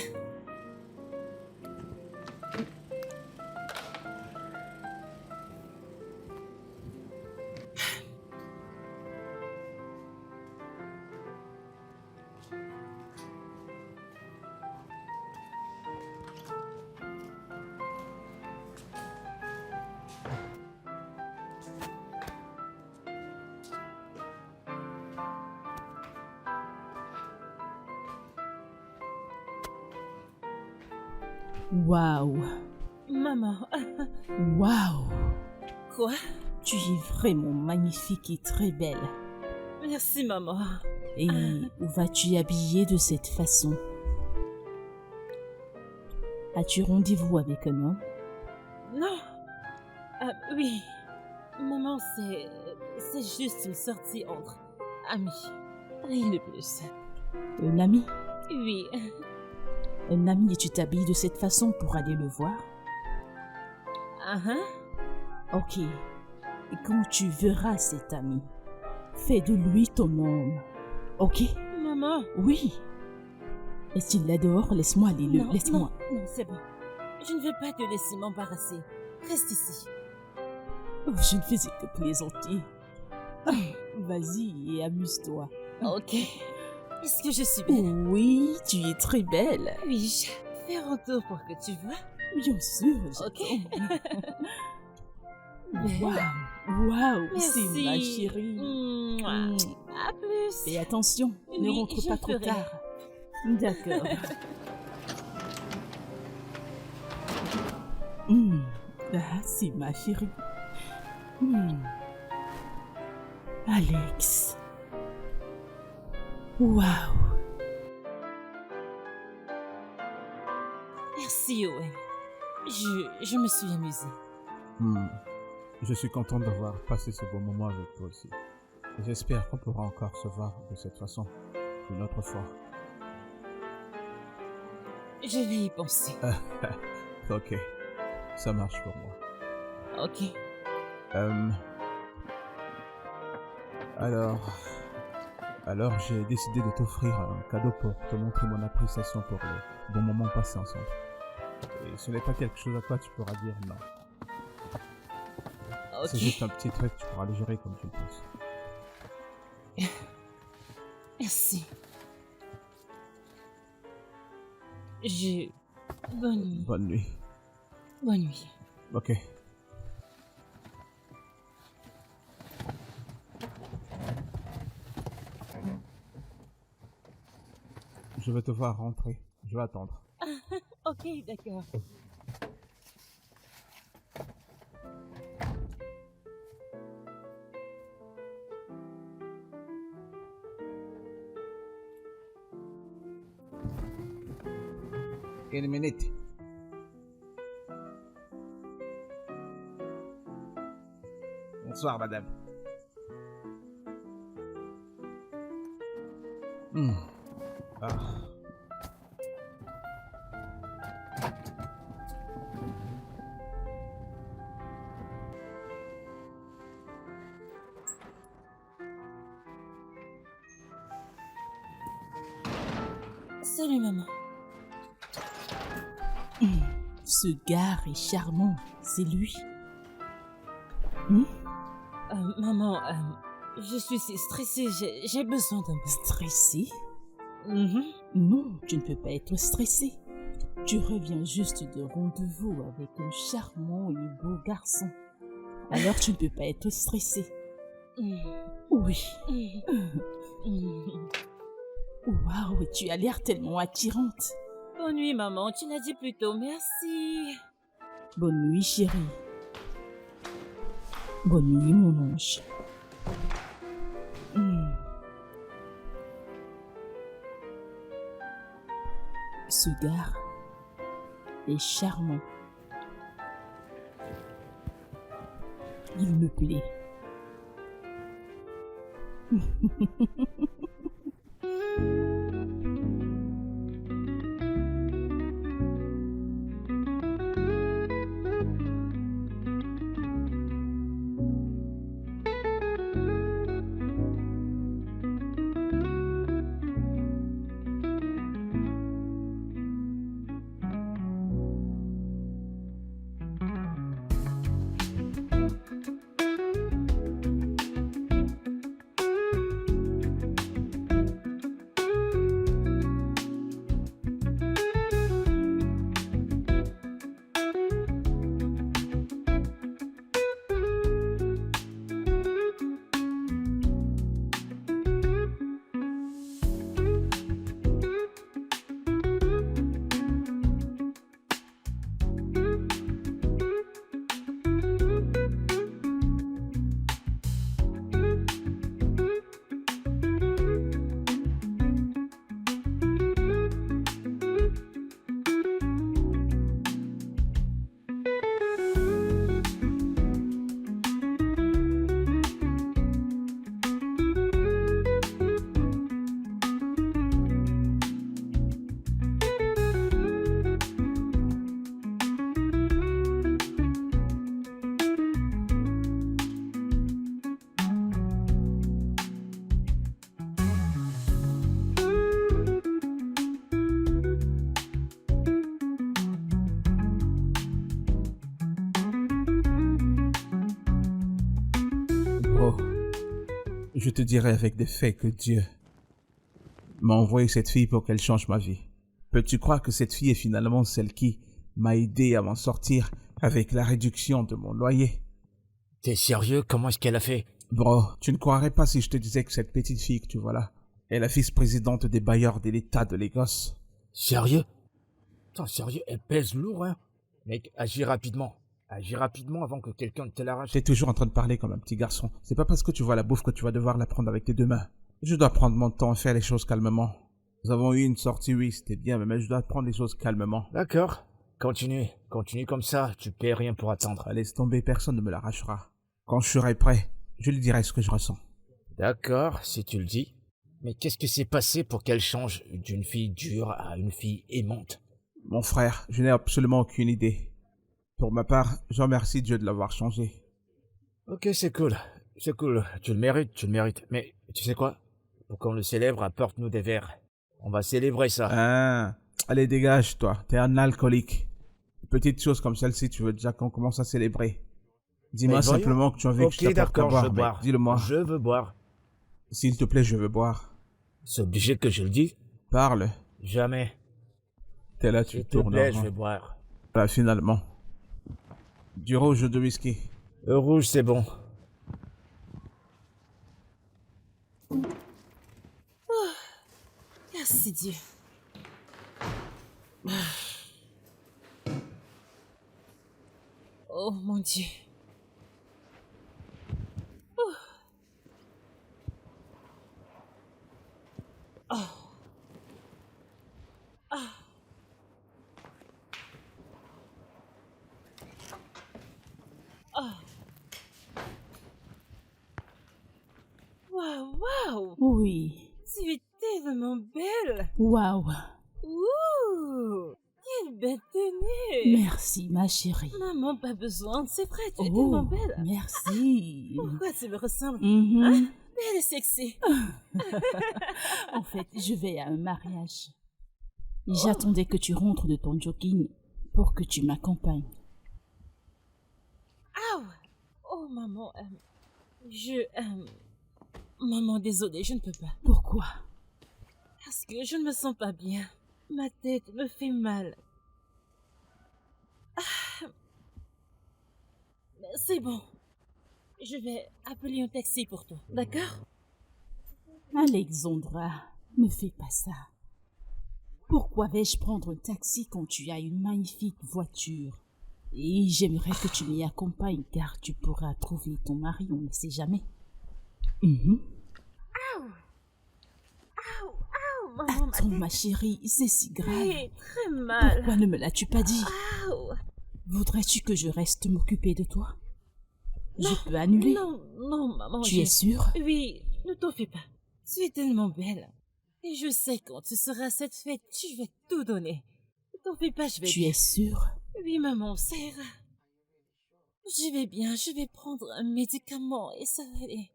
Waouh! Maman. Waouh! Quoi? Tu es vraiment magnifique et très belle. Merci, maman. Et où vas-tu habiller de cette façon? As-tu rendez-vous avec un homme? Non. Ah, oui. Maman, c'est juste une sortie entre amis. Rien de plus. Un ami? Oui. Un ami et tu t'habilles de cette façon pour aller le voir? Ah, hein? Ok. Et quand tu verras cet ami, fais de lui ton homme. Ok? Maman. Oui. Est-il là dehors? Laisse-moi aller le... Non, Laisse-moi. non, c'est bon. Je ne vais pas te laisser m'embarrasser. Reste ici. Oh, je ne faisais que plaisanter. Vas-y et amuse-toi. Ok. Est-ce que je suis belle? Oui, tu es très belle. Puis-je faire un tour pour que tu vois? Bien sûr, Ok. Waouh, waouh, c'est Merci. ma chérie. Mouah. À plus. Fais attention, ne Oui, rentre je pas trop ferai. tard. D'accord. Ah, c'est ma chérie. Alex. Waouh. Merci, Owen. Je me suis amusée. Je suis content d'avoir passé ce bon moment avec toi aussi. Et j'espère qu'on pourra encore se voir de cette façon une autre fois. Je vais y penser. Ok, ça marche pour moi. Ok. Alors j'ai décidé de t'offrir un cadeau pour te montrer mon appréciation pour le bon moment passé ensemble. Et ce n'est pas quelque chose à quoi tu pourras dire non. Ok. C'est juste un petit truc, tu pourras le gérer comme tu le penses. Merci. Bonne nuit. Bonne nuit. Bonne nuit. Ok. Je vais te voir rentrer. Je vais attendre. Ok, d'accord. Une minute. Bonsoir, madame. Ah. Salut, maman. Ce gars est charmant, c'est lui. Maman, je suis si stressée, j'ai besoin d'un peu. Stressé? Mhm. Non, tu ne peux pas être stressé. Tu reviens juste de rendez-vous avec un charmant et beau garçon. Alors tu ne peux pas être stressé. Oui. Waouh, tu as l'air tellement attirante. Bonne nuit, maman, tu l'as dit plus tôt, merci. Bonne nuit, chérie. Bonne nuit, mon ange. Ce gars est charmant. Il me plaît. Oh, je te dirai avec des faits que Dieu m'a envoyé cette fille pour qu'elle change ma vie. Peux-tu croire que cette fille est finalement celle qui m'a aidé à m'en sortir avec la réduction de mon loyer? T'es sérieux? Comment est-ce qu'elle a fait? Bro, tu ne croirais pas si je te disais que cette petite fille que tu vois là est la vice-présidente des bailleurs de l'État de Lagos. Sérieux? Attends, sérieux, elle pèse lourd, hein? Mec, agis rapidement. Agis rapidement avant que quelqu'un te l'arrache. T'es toujours en train de parler comme un petit garçon. C'est pas parce que tu vois la bouffe que tu vas devoir la prendre avec tes deux mains. Je dois prendre mon temps et faire les choses calmement. Nous avons eu une sortie, oui, c'était bien, mais je dois prendre les choses calmement. D'accord. Continue. Continue comme ça, tu paies rien pour attendre. Laisse tomber, personne ne me l'arrachera. Quand je serai prêt, je lui dirai ce que je ressens. D'accord, si tu le dis. Mais qu'est-ce que s'est passé pour qu'elle change d'une fille dure à une fille aimante? Mon frère, je n'ai absolument aucune idée. Pour ma part, je remercie Dieu de l'avoir changé. Ok, c'est cool. C'est cool. Tu le mérites, tu le mérites. Mais tu sais quoi? Pour qu'on le célèbre, apporte-nous des verres. On va célébrer ça. Ah, allez, dégage, toi. T'es un alcoolique. Une petite chose comme celle-ci, tu veux déjà qu'on commence à célébrer. Dis-moi Mais voyons. simplement que tu as envie que je Ok, t'apporte à d'accord, je boire, veux mec. boire. Dis-le-moi. Je veux boire. S'il te plaît, je veux boire. C'est obligé que je le dise? Parle. Jamais. T'es là, tu S'il te tournes en plaît, je rond. vais boire. Bah, finalement. Du rouge ou de whisky. Rouge, c'est bon. Merci Dieu. Oh mon Dieu. Oui. Tu es tellement belle. Waouh. Ouh, quelle belle tenue. Merci, ma chérie. Maman, pas besoin, c'est vrai, tu es Oh, tellement belle. merci. Pourquoi tu me ressembles? Mhm. Belle et sexy. En fait, je vais à un mariage. J'attendais que tu rentres de ton jogging pour que tu m'accompagnes. Ah, oh maman, maman, désolée, je ne peux pas. Pourquoi? Parce que je ne me sens pas bien. Ma tête me fait mal. C'est bon. Je vais appeler un taxi pour toi, d'accord? Alexandra, ne fais pas ça. Pourquoi vais-je prendre un taxi quand tu as une magnifique voiture? Et j'aimerais que tu m'y accompagnes car tu pourras trouver ton mari, on ne sait jamais. Mhm. Maman, ma Attends, tête ma chérie, c'est si grave. fait très mal. Pourquoi ne me l'as-tu pas dit? Ouh. Voudrais-tu que je reste m'occuper de toi? Non, Je peux annuler. Non, non, maman. Tu es sûre? Oui, ne t'en fais pas. Tu es tellement belle. Et je sais quand tu seras à cette fête, tu vas tout donner. Ne t'en fais pas, je vais Tu bien. es sûre? Oui, maman, ça ira. Je vais bien, je vais prendre un médicament et ça va aller.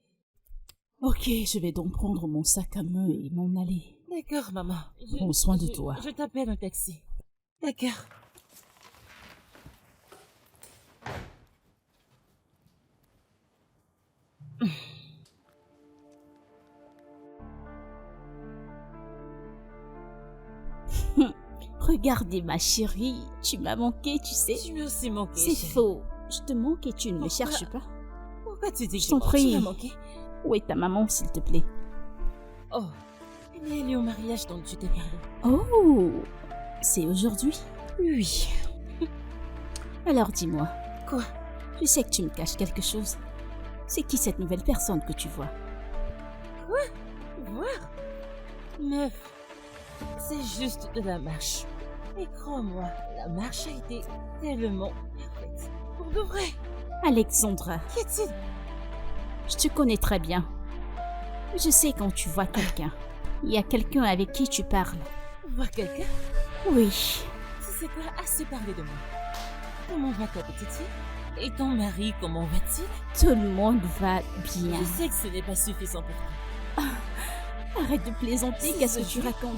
Ok, je vais donc prendre mon sac à main et m'en aller. D'accord, maman. Prends soin de toi. Je t'appelle un taxi. D'accord. Regardez ma chérie, tu m'as manqué, tu sais. Tu m'as aussi manqué. C'est chérie. faux. Je te manque et tu ne me Pourquoi? cherches pas. Pourquoi tu dis Je que t'en prie. tu m'as manqué? Où est ta maman, s'il te plaît? Oh, elle est allée au mariage dont tu t'es parlé. Oh, c'est aujourd'hui? Oui. Alors dis-moi, Quoi? je sais que tu me caches quelque chose. C'est qui cette nouvelle personne que tu vois? Voir? Meuf, c'est juste de la marche. Et crois-moi, la marche a été tellement parfaite. Pour de vrai. Alexandra, Qu'est-il? je te connais très bien. Je sais quand tu vois quelqu'un. Il y a quelqu'un avec qui tu parles. Voir quelqu'un? Oui. Tu sais quoi? Assez parlé de moi. Comment va ta petite fille? Et ton mari, comment va-t-il? Tout le monde va bien. Je sais que ce n'est pas suffisant pour toi. Arrête de plaisanter, Si, qu'est-ce que Sophie. tu racontes?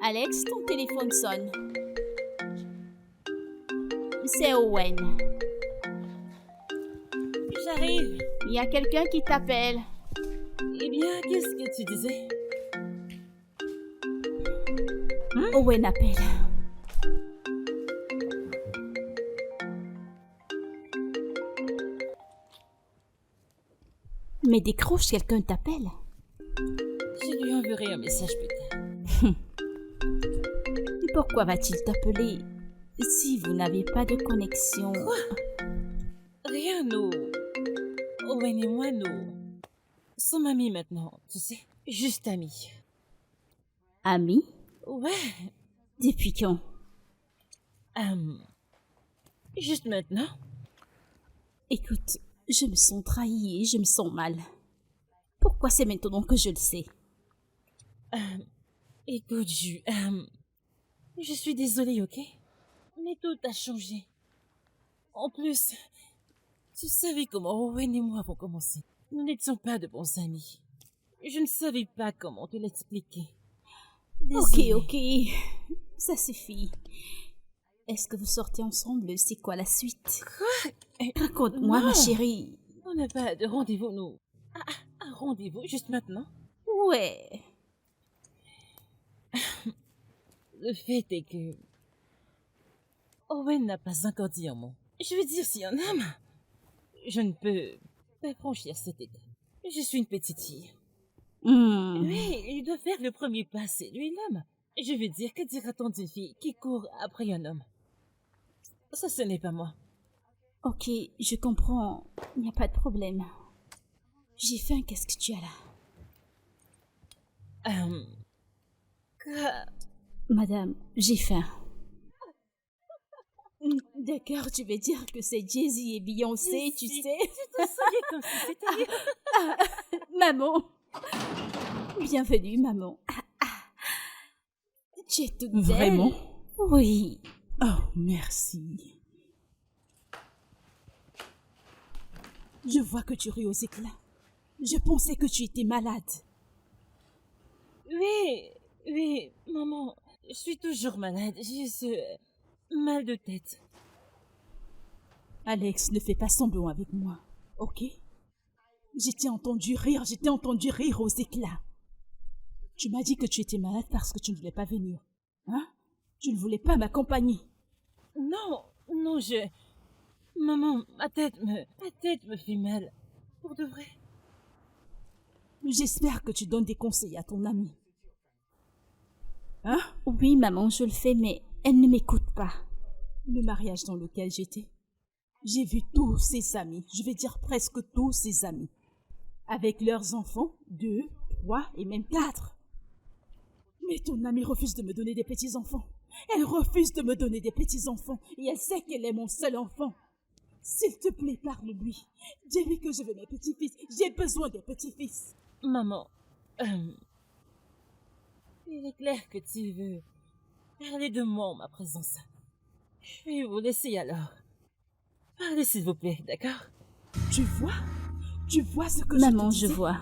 Alex, ton téléphone sonne. C'est Owen. J'arrive. Il y a quelqu'un qui t'appelle. Eh bien, qu'est-ce que tu disais? Owen appelle. Mais décroche, quelqu'un t'appelle. Je lui enverrai un message plus tard. Et pourquoi va-t-il t'appeler si vous n'avez pas de connexion? Rien, nous. Owen et moi, nous sommes amis maintenant, tu sais. Juste amis. Ami? Ouais. Depuis quand? Juste maintenant. Écoute, je me sens trahie et je me sens mal. Pourquoi c'est maintenant que je le sais? Écoute, je suis désolée, ok? Mais tout a changé. En plus, tu savais comment Owen et moi avons commencé. Nous n'étions pas de bons amis. Je ne savais pas comment te l'expliquer. Désolée. Ok, ça suffit. Est-ce que vous sortez ensemble? C'est quoi la suite? Raconte-moi, Non. ma chérie. On n'a pas de rendez-vous, nous. Un rendez-vous juste maintenant? Ouais. Le fait est que Owen n'a pas encore dit un mot. Je veux dire, si un homme, je ne peux pas franchir cette étape. Je suis une petite fille. Oui, il doit faire le premier pas, c'est lui l'homme. Je veux dire, que dira-t-on d'une fille qui court après un homme? Ça, ce n'est pas moi. Ok, je comprends. Il n'y a pas de problème. J'ai faim, qu'est-ce que tu as là? Quoi? Madame, j'ai faim. D'accord, tu veux dire que c'est Jay-Z et Beyoncé, tu Si, sais. Tu te souriais comme si c'était hier. Maman. Bienvenue, maman. Tu es toute belle. Vraiment? Oui. Oh, merci. Je vois que tu ris aux éclats. Je pensais que tu étais malade. Oui, maman, je suis toujours malade. J'ai ce mal de tête. Alex, ne fais pas semblant avec moi, ok? Je t'ai entendu rire aux éclats. Tu m'as dit que tu étais malade parce que tu ne voulais pas venir. Hein? Tu ne voulais pas m'accompagner. Non, Maman, ma tête me fait mal. Pour de vrai. J'espère que tu donnes des conseils à ton amie. Hein? Oui, maman, je le fais, mais elle ne m'écoute pas. Le mariage dans lequel j'étais, j'ai vu tous ses amis, je vais dire presque tous ses amis, avec leurs enfants, 2, 3 et même 4. Mais ton amie refuse de me donner des petits-enfants. Elle refuse de me donner des petits-enfants et elle sait qu'elle est mon seul enfant. S'il te plaît, parle-lui. Dis-lui que je veux mes petits-fils. J'ai besoin des petits-fils. Maman, il est clair que tu veux parler de moi en ma présence. Je vais vous laisser alors. Parlez s'il vous plaît, d'accord? Tu vois? Tu vois ce que Maman, je te je disais? vois.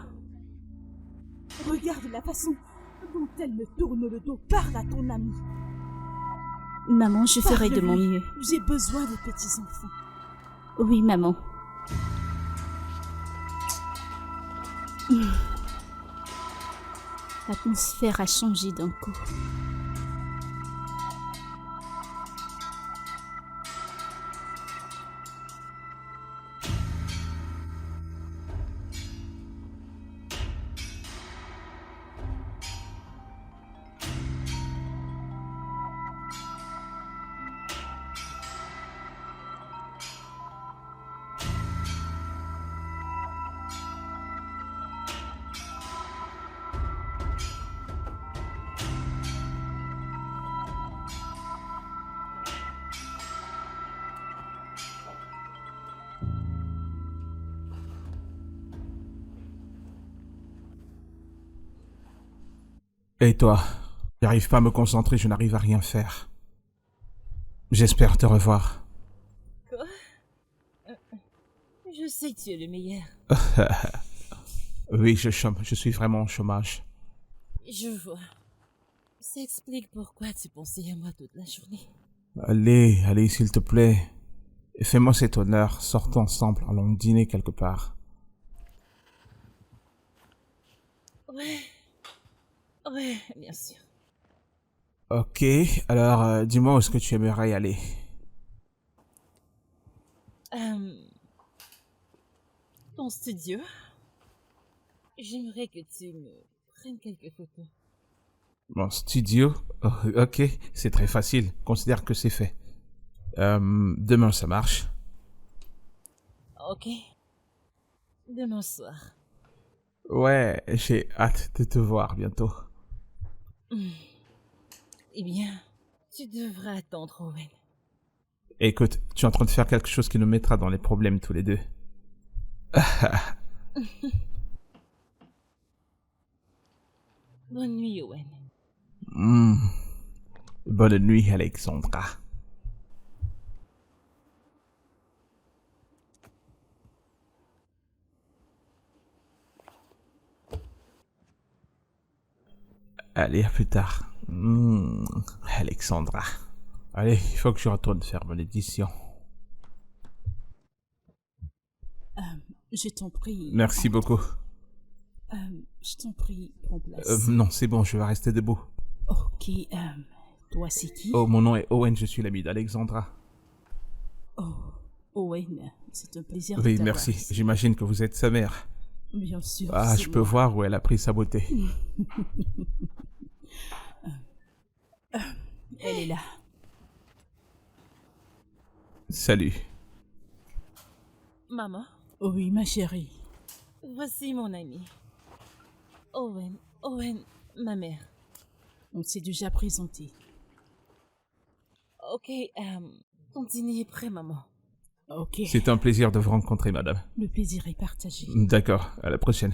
Regarde la façon dont elle me tourne le dos. Parle à ton amie. Maman, je ferai de mon Parle-lui. mieux. J'ai besoin des petits-enfants. Oui, maman. L'atmosphère a changé d'un coup. Et toi? J'arrive pas à me concentrer, je n'arrive à rien faire. J'espère te revoir. Quoi? Je sais que tu es le meilleur. Oui, je suis vraiment au chômage. Je vois. Ça explique pourquoi tu pensais à moi toute la journée. Allez, s'il te plaît. Fais-moi cet honneur, sortons ensemble, allons dîner quelque part. Ouais, bien sûr. Ok, alors dis-moi où est-ce que tu aimerais aller. Ton studio. J'aimerais que tu me prennes quelques photos. Mon studio? Oh, ok, c'est très facile, considère que c'est fait. Demain ça marche. Ok. Demain soir. Ouais, j'ai hâte de te voir bientôt. Eh bien, tu devras attendre, Owen. Écoute, tu es en train de faire quelque chose qui nous mettra dans les problèmes tous les deux. Bonne nuit, Owen. Bonne nuit, Alexandra. Allez, à plus tard. Alexandra. Allez, il faut que je retourne faire mon édition. Je t'en prie. Merci beaucoup. Je t'en prie, prends place. Non, c'est bon, je vais rester debout. Ok, toi c'est qui? Oh, mon nom est Owen, je suis l'ami d'Alexandra. Oh, Owen, c'est un plaisir Oui, de t'avoir merci. ici. J'imagine que vous êtes sa mère. Bien sûr. Ah, c'est je peux moi. voir où elle a pris sa beauté. Elle est là. Salut. Maman, Oui, ma chérie. voici mon ami. Owen, ma mère. On s'est déjà présenté. Ok, Ton dîner est prêt, maman. Ok. C'est un plaisir de vous rencontrer, madame. Le plaisir est partagé. D'accord, à la prochaine.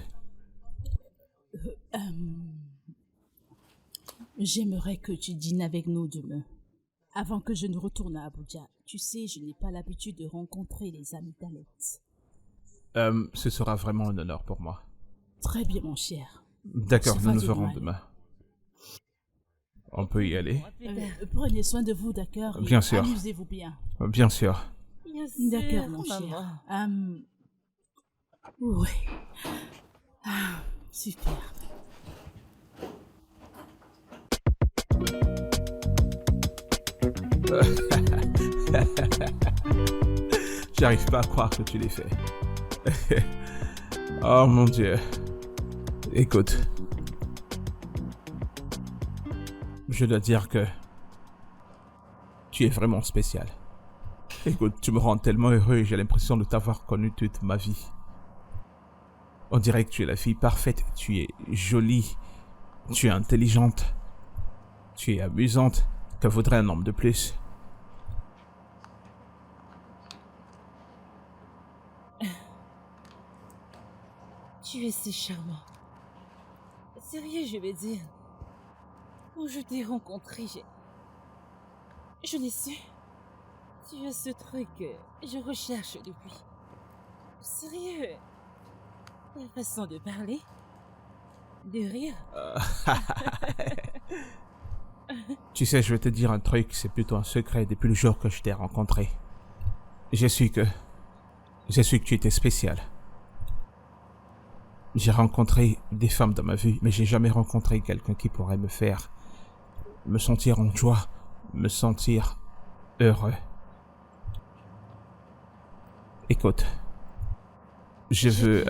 J'aimerais que tu dînes avec nous demain. Avant que je ne retourne à Abuja. Tu sais, je n'ai pas l'habitude de rencontrer les amis d'Alex. Ce sera vraiment un honneur pour moi. Très bien, mon cher. D'accord, Se nous nous va verrons demain. demain. On peut y aller? Prenez soin de vous, d'accord? Et Bien sûr. amusez-vous bien. Bien sûr. Bien sûr, D'accord, mon maman. cher. Oui. Ah, super. J'arrive pas à croire que tu l'aies fait. Oh mon Dieu. Écoute. Je dois dire que tu es vraiment spécial. Écoute, tu me rends tellement heureux et j'ai l'impression de t'avoir connu toute ma vie. On dirait que tu es la fille parfaite, tu es jolie, tu es intelligente, tu es amusante. Que vaudrait un homme de plus? Tu es si charmant. Sérieux, je vais dire. Quand je t'ai rencontré, je l'ai su. Tu as ce truc que je recherche depuis. Sérieux. Ta façon de parler. De rire. Tu sais, je vais te dire un truc, c'est plutôt un secret depuis le jour que je t'ai rencontré. J'ai su que tu étais spécial. J'ai rencontré des femmes dans ma vie, mais j'ai jamais rencontré quelqu'un qui pourrait me faire me sentir en joie, me sentir heureux. Écoute, je veux...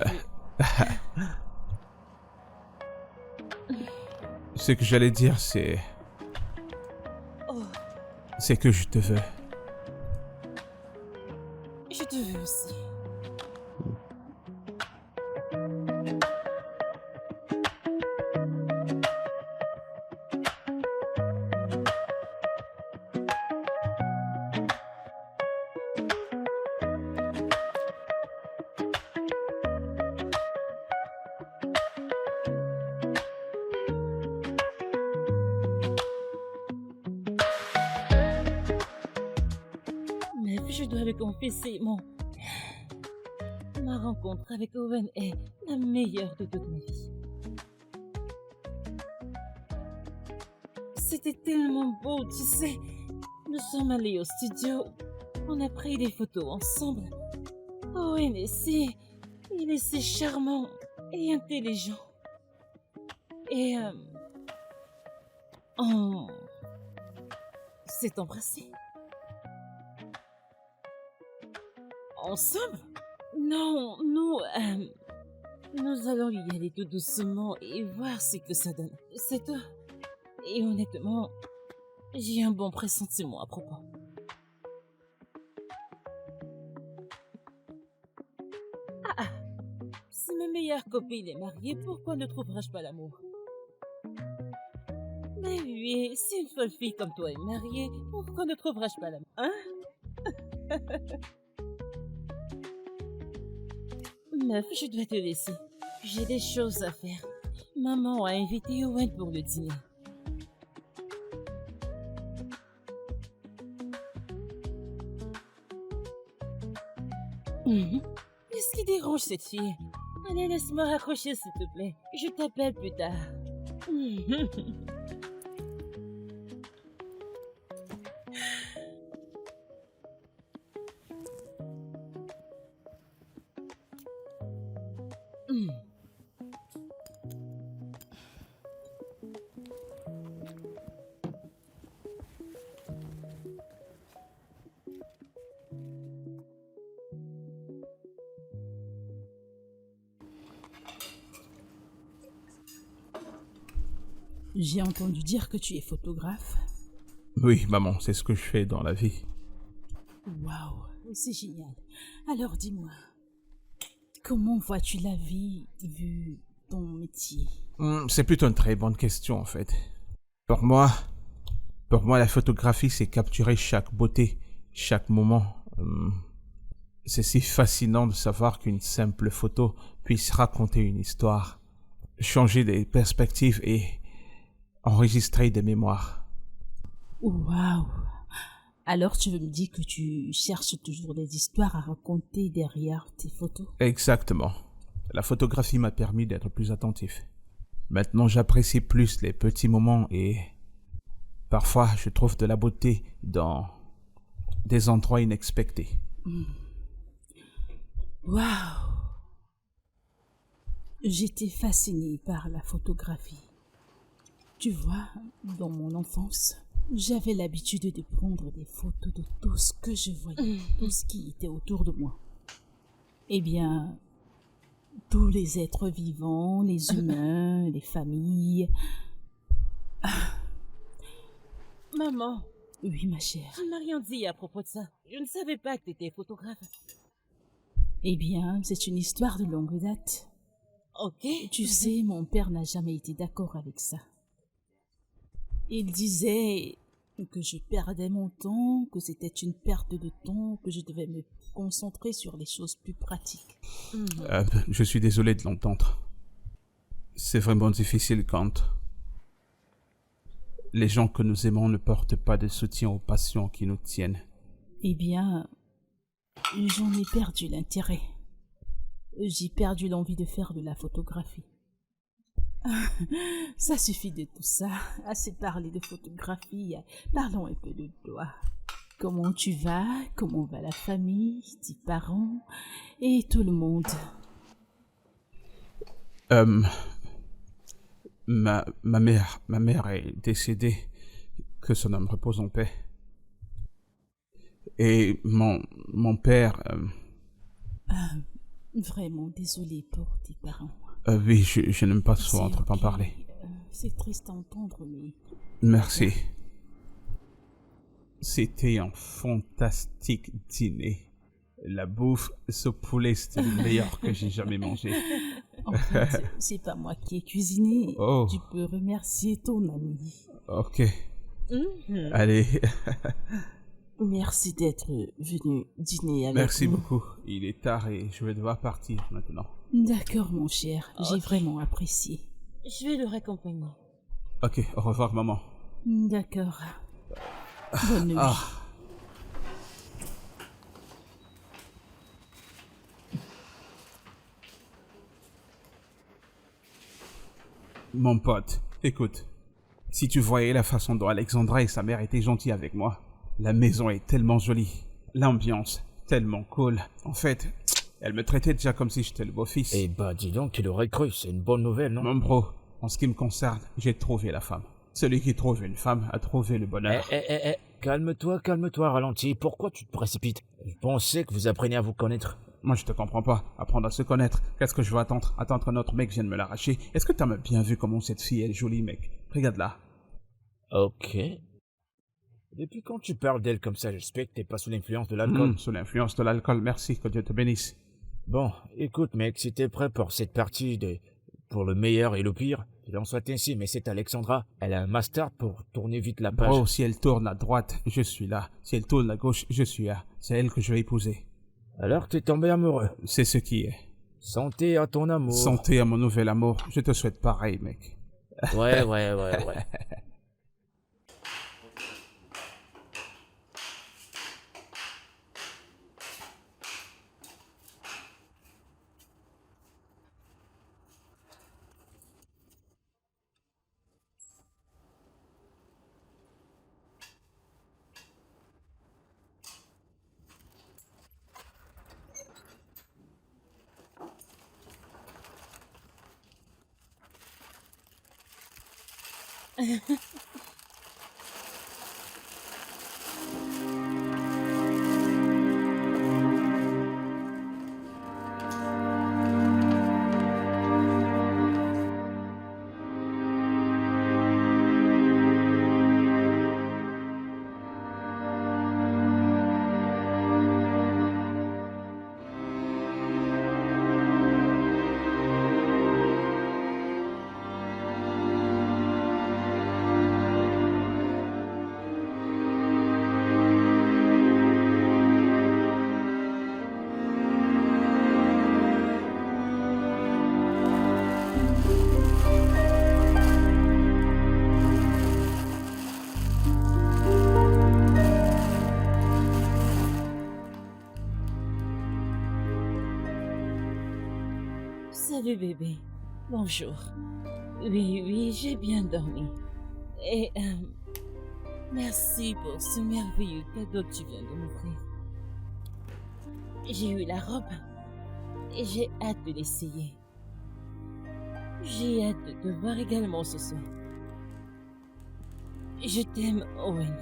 Ce que j'allais dire, c'est que je te veux. Je te veux aussi. Mais je dois le confesser, ma rencontre avec Owen est la meilleure de toute ma vie. C'était tellement beau, tu sais. Nous sommes allés au studio, on a pris des photos ensemble. Owen il est si charmant et intelligent. Et on s'est embrassés. Ensemble? Non, nous allons y aller tout doucement et voir ce que ça donne. C'est tout. Et honnêtement, j'ai un bon pressentiment à propos. Si ma meilleure copine est mariée, pourquoi ne trouverais-je pas l'amour? Mais oui, si une folle fille comme toi est mariée, pourquoi ne trouverais-je pas l'amour? Hein? Meuf, je dois te laisser. J'ai des choses à faire. Maman a invité Owen pour le dîner. Qu'est-ce qui dérange cette fille? Allez, laisse-moi raccrocher s'il te plaît. Je t'appelle plus tard. J'ai entendu dire que tu es photographe. Oui, maman, c'est ce que je fais dans la vie. Waouh, c'est génial. Alors dis-moi, comment vois-tu la vie vu ton métier? C'est plutôt une très bonne question, en fait. Pour moi, la photographie, c'est capturer chaque beauté chaque moment. C'est si fascinant de savoir qu'une simple photo puisse raconter une histoire, changer des perspectives et enregistrer des mémoires. Waouh! Alors tu veux me dire que tu cherches toujours des histoires à raconter derrière tes photos? Exactement. La photographie m'a permis d'être plus attentif. Maintenant, j'apprécie plus les petits moments et parfois, je trouve de la beauté dans des endroits inexpectés. Waouh! J'étais fascinée par la photographie. Tu vois, dans mon enfance, j'avais l'habitude de prendre des photos de tout ce que je voyais, tout ce qui était autour de moi. Eh bien, tous les êtres vivants, les humains, les familles. Maman, Oui, ma chère. tu ne m'as rien dit à propos de ça. Je ne savais pas que tu étais photographe. Eh bien, c'est une histoire de longue date. Ok. Tu sais, mon père n'a jamais été d'accord avec ça. Il disait que je perdais mon temps, que c'était une perte de temps, que je devais me concentrer sur les choses plus pratiques. Je suis désolé de l'entendre. C'est vraiment difficile quand les gens que nous aimons ne portent pas de soutien aux passions qui nous tiennent. Eh bien, j'en ai perdu l'intérêt. J'ai perdu l'envie de faire de la photographie. Ça suffit de tout ça. Assez parlé de photographie. Parlons un peu de toi. Comment tu vas? Comment va la famille, tes parents et tout le monde? Ma mère est décédée. Que son âme repose en paix. Et mon père... Vraiment désolée pour tes parents. oui, je n'aime pas trop C'est entendre en ok. parler. C'est triste à entendre, mais... Merci. C'était un fantastique dîner. La bouffe, ce poulet, c'était le meilleur que j'ai jamais mangé. En fait, c'est pas moi qui ai cuisiné. Oh. Tu peux remercier ton ami. Ok. Allez, Merci d'être venu dîner avec merci nous. beaucoup. Il est tard et je vais devoir partir maintenant. D'accord, mon cher. J'ai vraiment apprécié. Je vais le raccompagner. Ok, au revoir maman. D'accord. Bonne nuit. Mon pote, écoute. Si tu voyais la façon dont Alexandra et sa mère étaient gentilles avec moi. La maison est tellement jolie. L'ambiance, tellement cool. En fait, elle me traitait déjà comme si j'étais le beau-fils. Eh bah dis donc, qui l'aurait cru, c'est une bonne nouvelle, non? Mon bro, en ce qui me concerne, j'ai trouvé la femme. Celui qui trouve une femme a trouvé le bonheur. Calme-toi, ralentis. Pourquoi tu te précipites? Je pensais que vous appreniez à vous connaître. Moi, je te comprends pas. Apprendre à se connaître. Qu'est-ce que je veux attendre? Attendre que notre mec vienne me l'arracher. Est-ce que t'as bien vu comment cette fille est jolie, mec? Regarde-la. Ok. Depuis quand tu parles d'elle comme ça, j'espère que t'es pas sous l'influence de l'alcool. Sous l'influence de l'alcool, merci, que Dieu te bénisse. Bon, écoute mec, si t'es prêt pour cette partie pour le meilleur et le pire, qu'il en soit ainsi, mais c'est Alexandra. Elle a un master pour tourner vite la page. Oh, si elle tourne à droite, je suis là. Si elle tourne à gauche, je suis là. C'est elle que je vais épouser. Alors t'es tombé amoureux. C'est ce qui est. Santé à ton amour. Santé à mon nouvel amour. Je te souhaite pareil, mec. Ouais. Salut bébé. Bonjour. Oui, j'ai bien dormi. Et merci pour ce merveilleux cadeau que tu viens de m'offrir. J'ai eu la robe et j'ai hâte de l'essayer. J'ai hâte de te voir également ce soir. Je t'aime, Owen.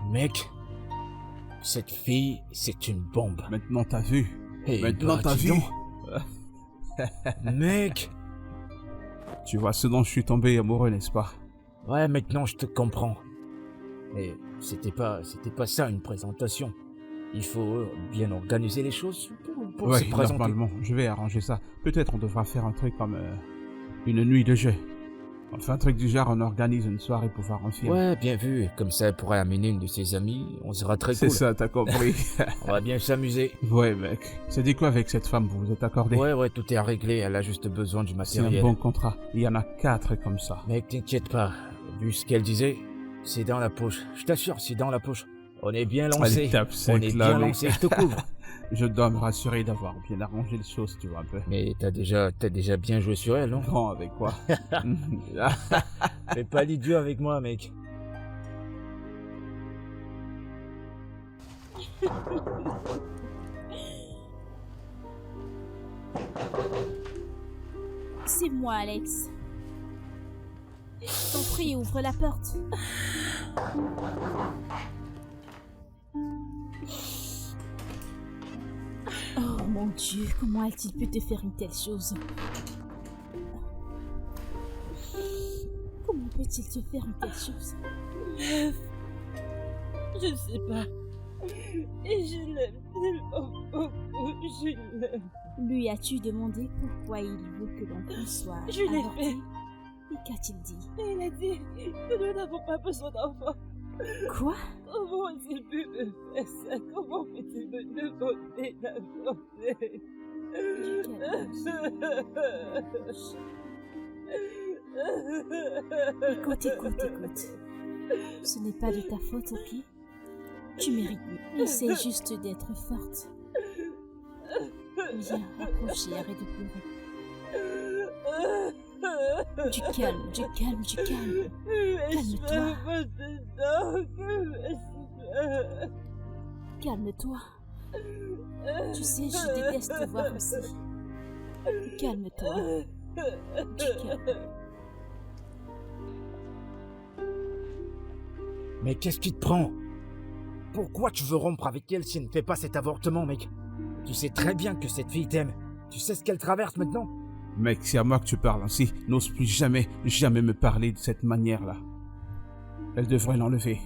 Mec, cette fille, c'est une bombe. Maintenant t'as vu. Et Maintenant bah, t'as dis vu. donc. Mec. Tu vois ce dont je suis tombé amoureux, n'est-ce pas? Ouais, maintenant je te comprends. Mais c'était pas ça une présentation. Il faut bien organiser les choses pour se Oui, présenter. normalement, je vais arranger ça. Peut-être on devra faire un truc comme une nuit de jeu. Enfin, un truc du genre, on organise une soirée pour voir un film. Ouais, bien vu. Comme ça, elle pourrait amener une de ses amies. On sera très C'est cool. ça, t'as compris. On va bien s'amuser. Ouais, mec. C'est dit quoi avec cette femme, vous vous êtes accordé? Ouais, tout est réglé. Elle a juste besoin du C'est un matériel. bon contrat. Il y en a 4 comme ça. Mec, t'inquiète pas. Vu ce qu'elle disait, c'est dans la poche. Je t'assure, c'est dans la poche. On est bien lancé. Allez, tape On sec, est là, bien mec. lancé, je te couvre. Je dois me rassurer d'avoir bien arrangé les choses, tu vois un peu. Mais t'as déjà bien joué sur elle, non? Grand avec quoi? Fais pas l'idiot avec moi, mec. C'est moi, Alex. Je t'en prie, ouvre la porte. Oh mon Dieu, comment a-t-il pu te faire une telle chose? Comment peut-il te faire une telle chose? Je ne sais pas. Et je l'aime tellement beaucoup. Je l'aime. Lui as-tu demandé pourquoi il veut que l'enfant soit Je l'ai avorté? fait. Et qu'a-t-il dit? Il a dit que nous n'avons pas besoin d'enfants. Quoi? Comment a-t-il pu me faire ça? Comment peut-il me demander d'avorter? Écoute. Ce n'est pas de ta faute, ok? Tu mérites mieux. Essaie juste d'être forte. Viens, approche et arrête de pleurer. Du calme. Calme-toi. Tu sais, je déteste te voir aussi. Calme-toi. Du calme. Mais qu'est-ce qui te prend? Pourquoi tu veux rompre avec elle si elle ne fait pas cet avortement, mec? Tu sais très bien que cette fille t'aime. Tu sais ce qu'elle traverse maintenant? Mec, c'est à moi que tu parles ainsi. N'ose plus jamais me parler de cette manière-là. Elle devrait l'enlever.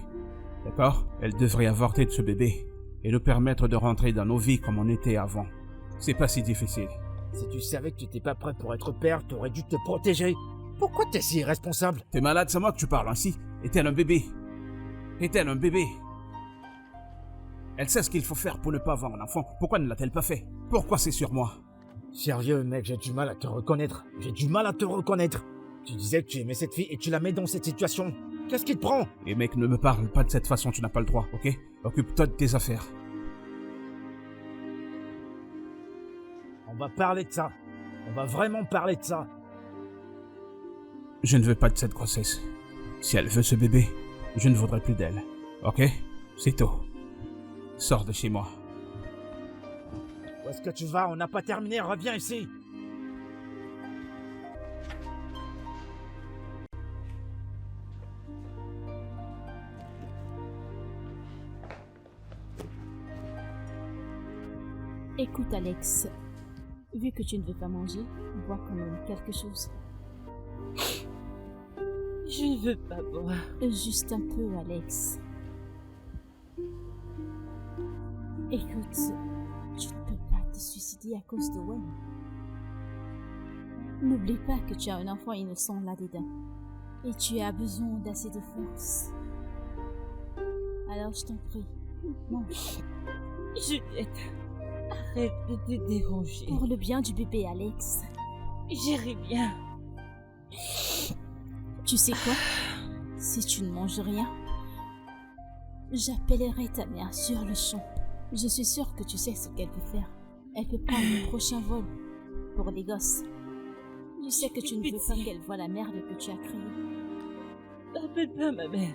D'accord? Elle devrait avorter de ce bébé. Et nous permettre de rentrer dans nos vies comme on était avant. C'est pas si difficile. Si tu savais que tu n'étais pas prêt pour être père, t'aurais dû te protéger. Pourquoi t'es si irresponsable? T'es malade, c'est à moi que tu parles ainsi. Est-elle un bébé? Est-elle un bébé? Elle sait ce qu'il faut faire pour ne pas avoir un enfant. Pourquoi ne l'a-t-elle pas fait? Pourquoi c'est sur moi? Sérieux, mec, j'ai du mal à te reconnaître. Tu disais que tu aimais cette fille et tu la mets dans cette situation. Qu'est-ce qui te prend? Et mec, ne me parle pas de cette façon, tu n'as pas le droit, ok? Occupe-toi de tes affaires. On va parler de ça. On va vraiment parler de ça. Je ne veux pas de cette grossesse. Si elle veut ce bébé, je ne voudrais plus d'elle. Ok? C'est tout. Sors de chez moi. Où est-ce que tu vas? On n'a pas terminé, reviens ici. Écoute, Alex. Vu que tu ne veux pas manger, bois quand même quelque chose. Je ne veux pas boire. Juste un peu, Alex. Écoute, tu ne peux pas te suicider à cause de Wayne. N'oublie pas que tu as un enfant innocent là-dedans. Et tu as besoin d'assez de force. Alors je t'en prie, mange. Juliette, arrête de te déranger. Pour le bien du bébé Alex. J'irai bien. Tu sais quoi? Si tu ne manges rien, j'appellerai ta mère sur le champ. Je suis sûre que tu sais ce qu'elle peut faire. Elle peut prendre le prochain vol pour les gosses. Je sais que tu ne veux pas qu'elle voie la merde que tu as créée. N'appelle pas ma mère.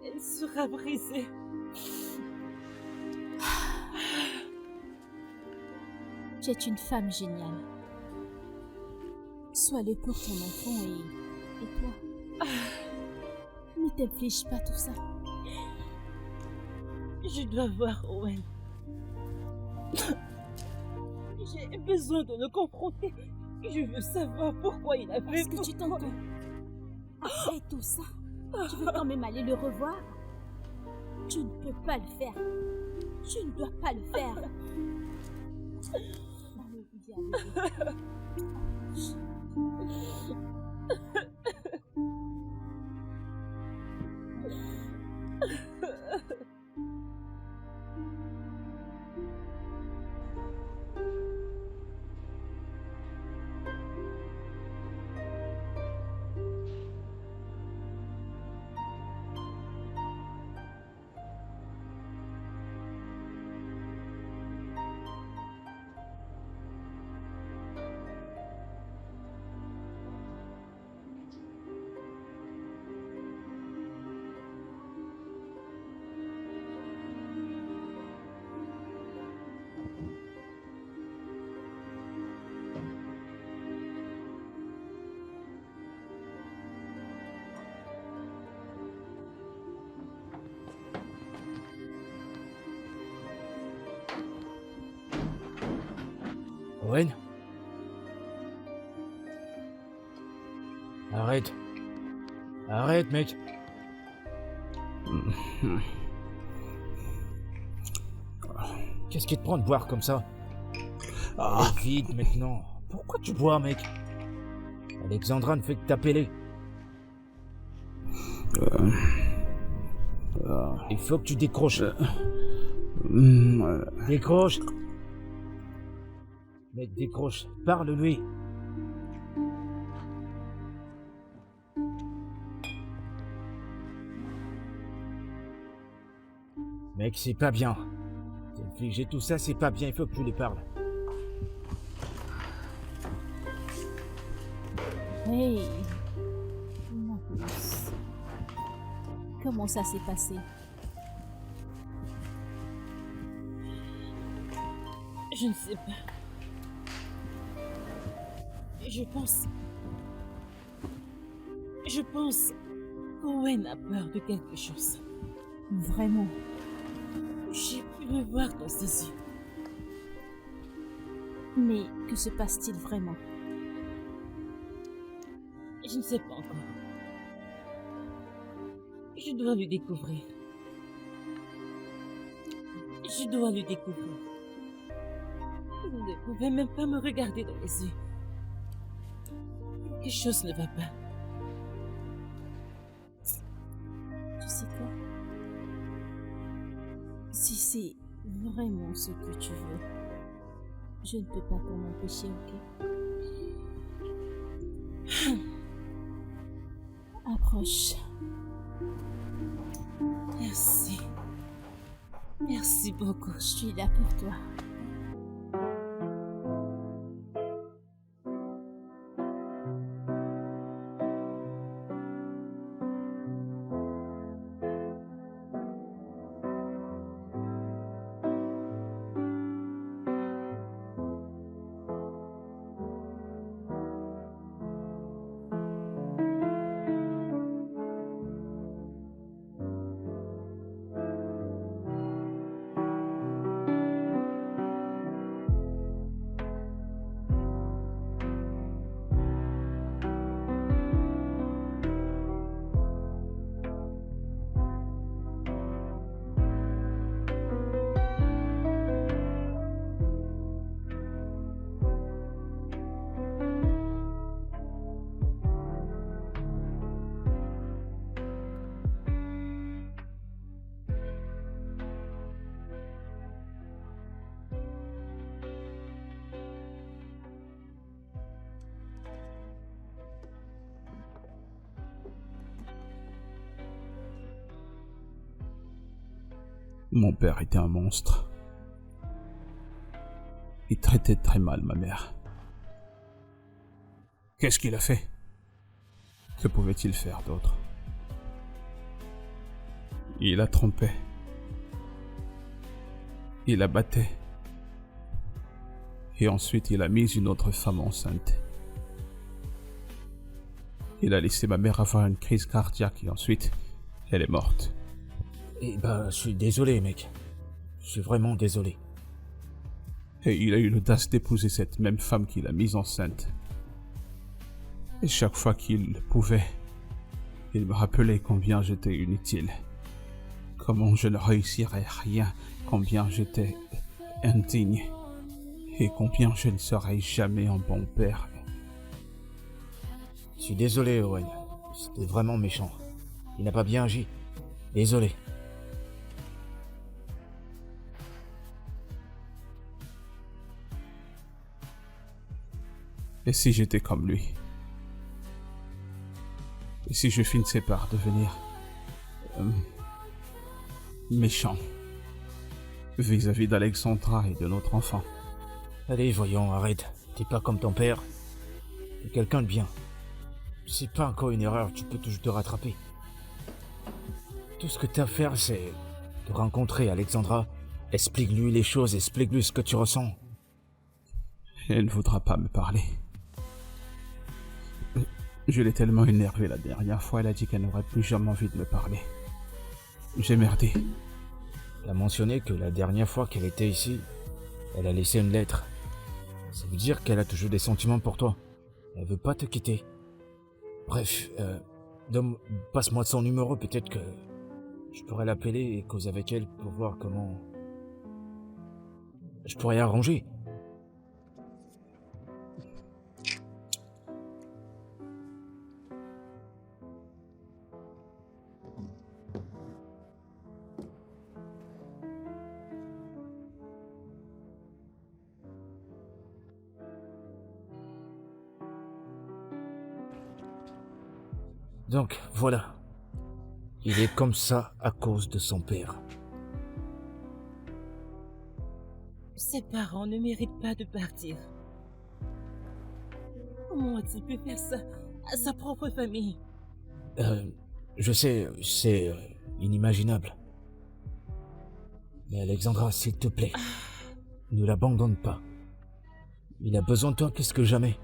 Elle sera brisée. Tu es une femme géniale. Sois-le pour ton enfant et toi. Ne t'inflige pas tout ça. Je dois voir Owen. J'ai besoin de le confronter. Je veux savoir pourquoi il a fait... Est-ce que tu t'entends? Après tout ça, tu veux quand même aller le revoir? Tu ne peux pas le faire. Tu ne dois pas le faire. Allez, viens, Owen? Arrête. Arrête, mec. Qu'est-ce qui te prend de boire comme ça? Ah, Allez, vite maintenant. Pourquoi tu bois, mec? Alexandra ne fait que t'appeler. Il faut que tu décroches. Décroche. Mec, décroche. Parle-lui. Mec, c'est pas bien. T'infliger tout ça, c'est pas bien. Il faut que tu les parles. Hey, ma puce. Comment ça s'est passé? Je ne sais pas. Je pense qu'Owen a peur de quelque chose. Vraiment? J'ai pu le voir dans ses yeux. Mais que se passe-t-il vraiment? Je ne sais pas encore. Je dois le découvrir. Je dois le découvrir. Il ne pouvait même pas me regarder dans les yeux. Quelque chose ne va pas. Tu sais quoi? Si c'est vraiment ce que tu veux, je ne peux pas t'en empêcher, ok? Approche. Merci. Merci beaucoup. Je suis là pour toi. Mon père était un monstre. Il traitait très mal ma mère. Qu'est-ce qu'il a fait? Que pouvait-il faire d'autre? Il la trompait. Il la battait. Et ensuite, il a mis une autre femme enceinte. Il a laissé ma mère avoir une crise cardiaque et ensuite, elle est morte. Eh ben, je suis désolé, mec. Je suis vraiment désolé. Et il a eu l'audace d'épouser cette même femme qu'il a mise enceinte. Et chaque fois qu'il le pouvait, il me rappelait combien j'étais inutile. Comment je ne réussirais rien, combien j'étais indigne. Et combien je ne serai jamais un bon père. Je suis désolé, Owen. C'était vraiment méchant. Il n'a pas bien agi. Désolé. Et si j'étais comme lui? Et si je finissais par devenir méchant vis-à-vis d'Alexandra et de notre enfant? Allez, voyons, arrête. T'es pas comme ton père. T'es quelqu'un de bien. C'est pas encore une erreur, tu peux toujours te rattraper. Tout ce que t'as à faire, c'est de rencontrer Alexandra. Explique-lui les choses, explique-lui ce que tu ressens. Elle ne voudra pas me parler. Je l'ai tellement énervée la dernière fois, elle a dit qu'elle n'aurait plus jamais envie de me parler. J'ai merdé. Elle a mentionné que la dernière fois qu'elle était ici, elle a laissé une lettre. Ça veut dire qu'elle a toujours des sentiments pour toi. Elle veut pas te quitter. Bref, passe-moi son numéro, peut-être que je pourrais l'appeler et causer avec elle pour voir comment je pourrais arranger. Donc, voilà. Il est comme ça à cause de son père. Ses parents ne méritent pas de partir. Comment a-t-il pu faire ça à sa propre famille? Je sais, c'est inimaginable. Mais Alexandra, s'il te plaît, ne l'abandonne pas. Il a besoin de toi plus que jamais.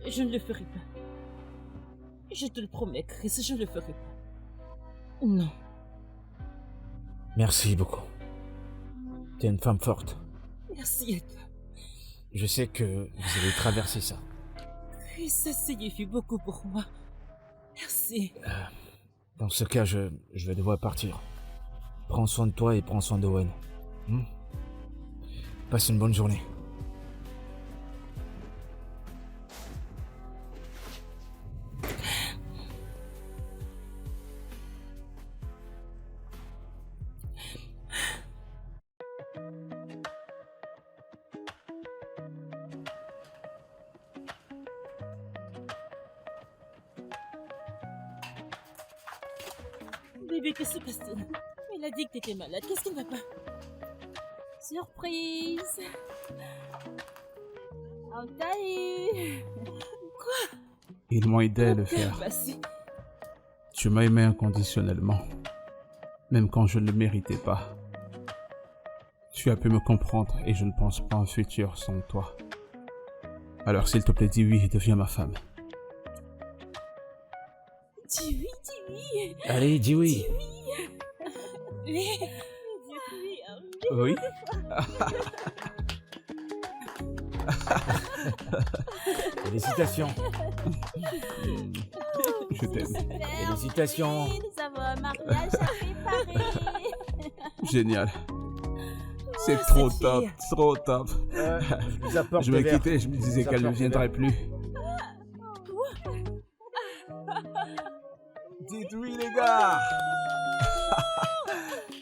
Je ne le ferai pas. Je te le promets, Chris, je ne le ferai pas. Non. Merci beaucoup. T'es une femme forte. Merci à toi. Je sais que vous allez traverser ça. Chris, ça signifie beaucoup pour moi. Merci. Dans ce cas, je vais devoir partir. Prends soin de toi et prends soin d'Owen. Passe une bonne journée. Bébé, que se passe-t-il? Elle a dit que t'étais malade. Qu'est-ce qui ne va pas? Surprise! On t'a eu! Quoi? Ils m'ont aidé à le Qu'est-ce qui faire. s'est passé? Tu m'as aimé inconditionnellement, même quand je ne le méritais pas. Tu as pu me comprendre et je ne pense pas à un futur sans toi. Alors s'il te plaît, dis oui et deviens ma femme. Dis oui, dis oui. Allez, dis oui. Oui. Dis oui. Oui? Félicitations. Je t'aime. Félicitations. Nous avons un mariage à préparer! Génial. C'est Oh, trop cette top, fille. trop top. Je vous apporte Je des me verres. quittais, je me disais Ça qu'elle ne porte viendrait bien. plus. Dites oui les gars.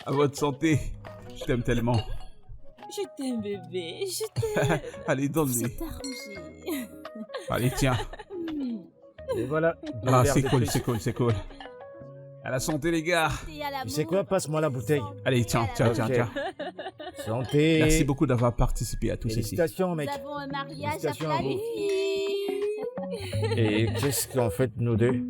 À votre santé. Je t'aime tellement. Je t'aime, bébé. Je t'aime. Allez, donne-lui. C'est arrangé. Allez, tiens. Et voilà. Ah, c'est cool, c'est cool, c'est cool. À la santé, les gars. Tu sais quoi, passe-moi la bouteille. Allez, tiens. Ok. Santé. Merci beaucoup d'avoir participé à tout ceci. Félicitations, mec. Nous avons un mariage à Félicitations à vous. planifier. Et qu'est-ce qu'en fait, nous deux?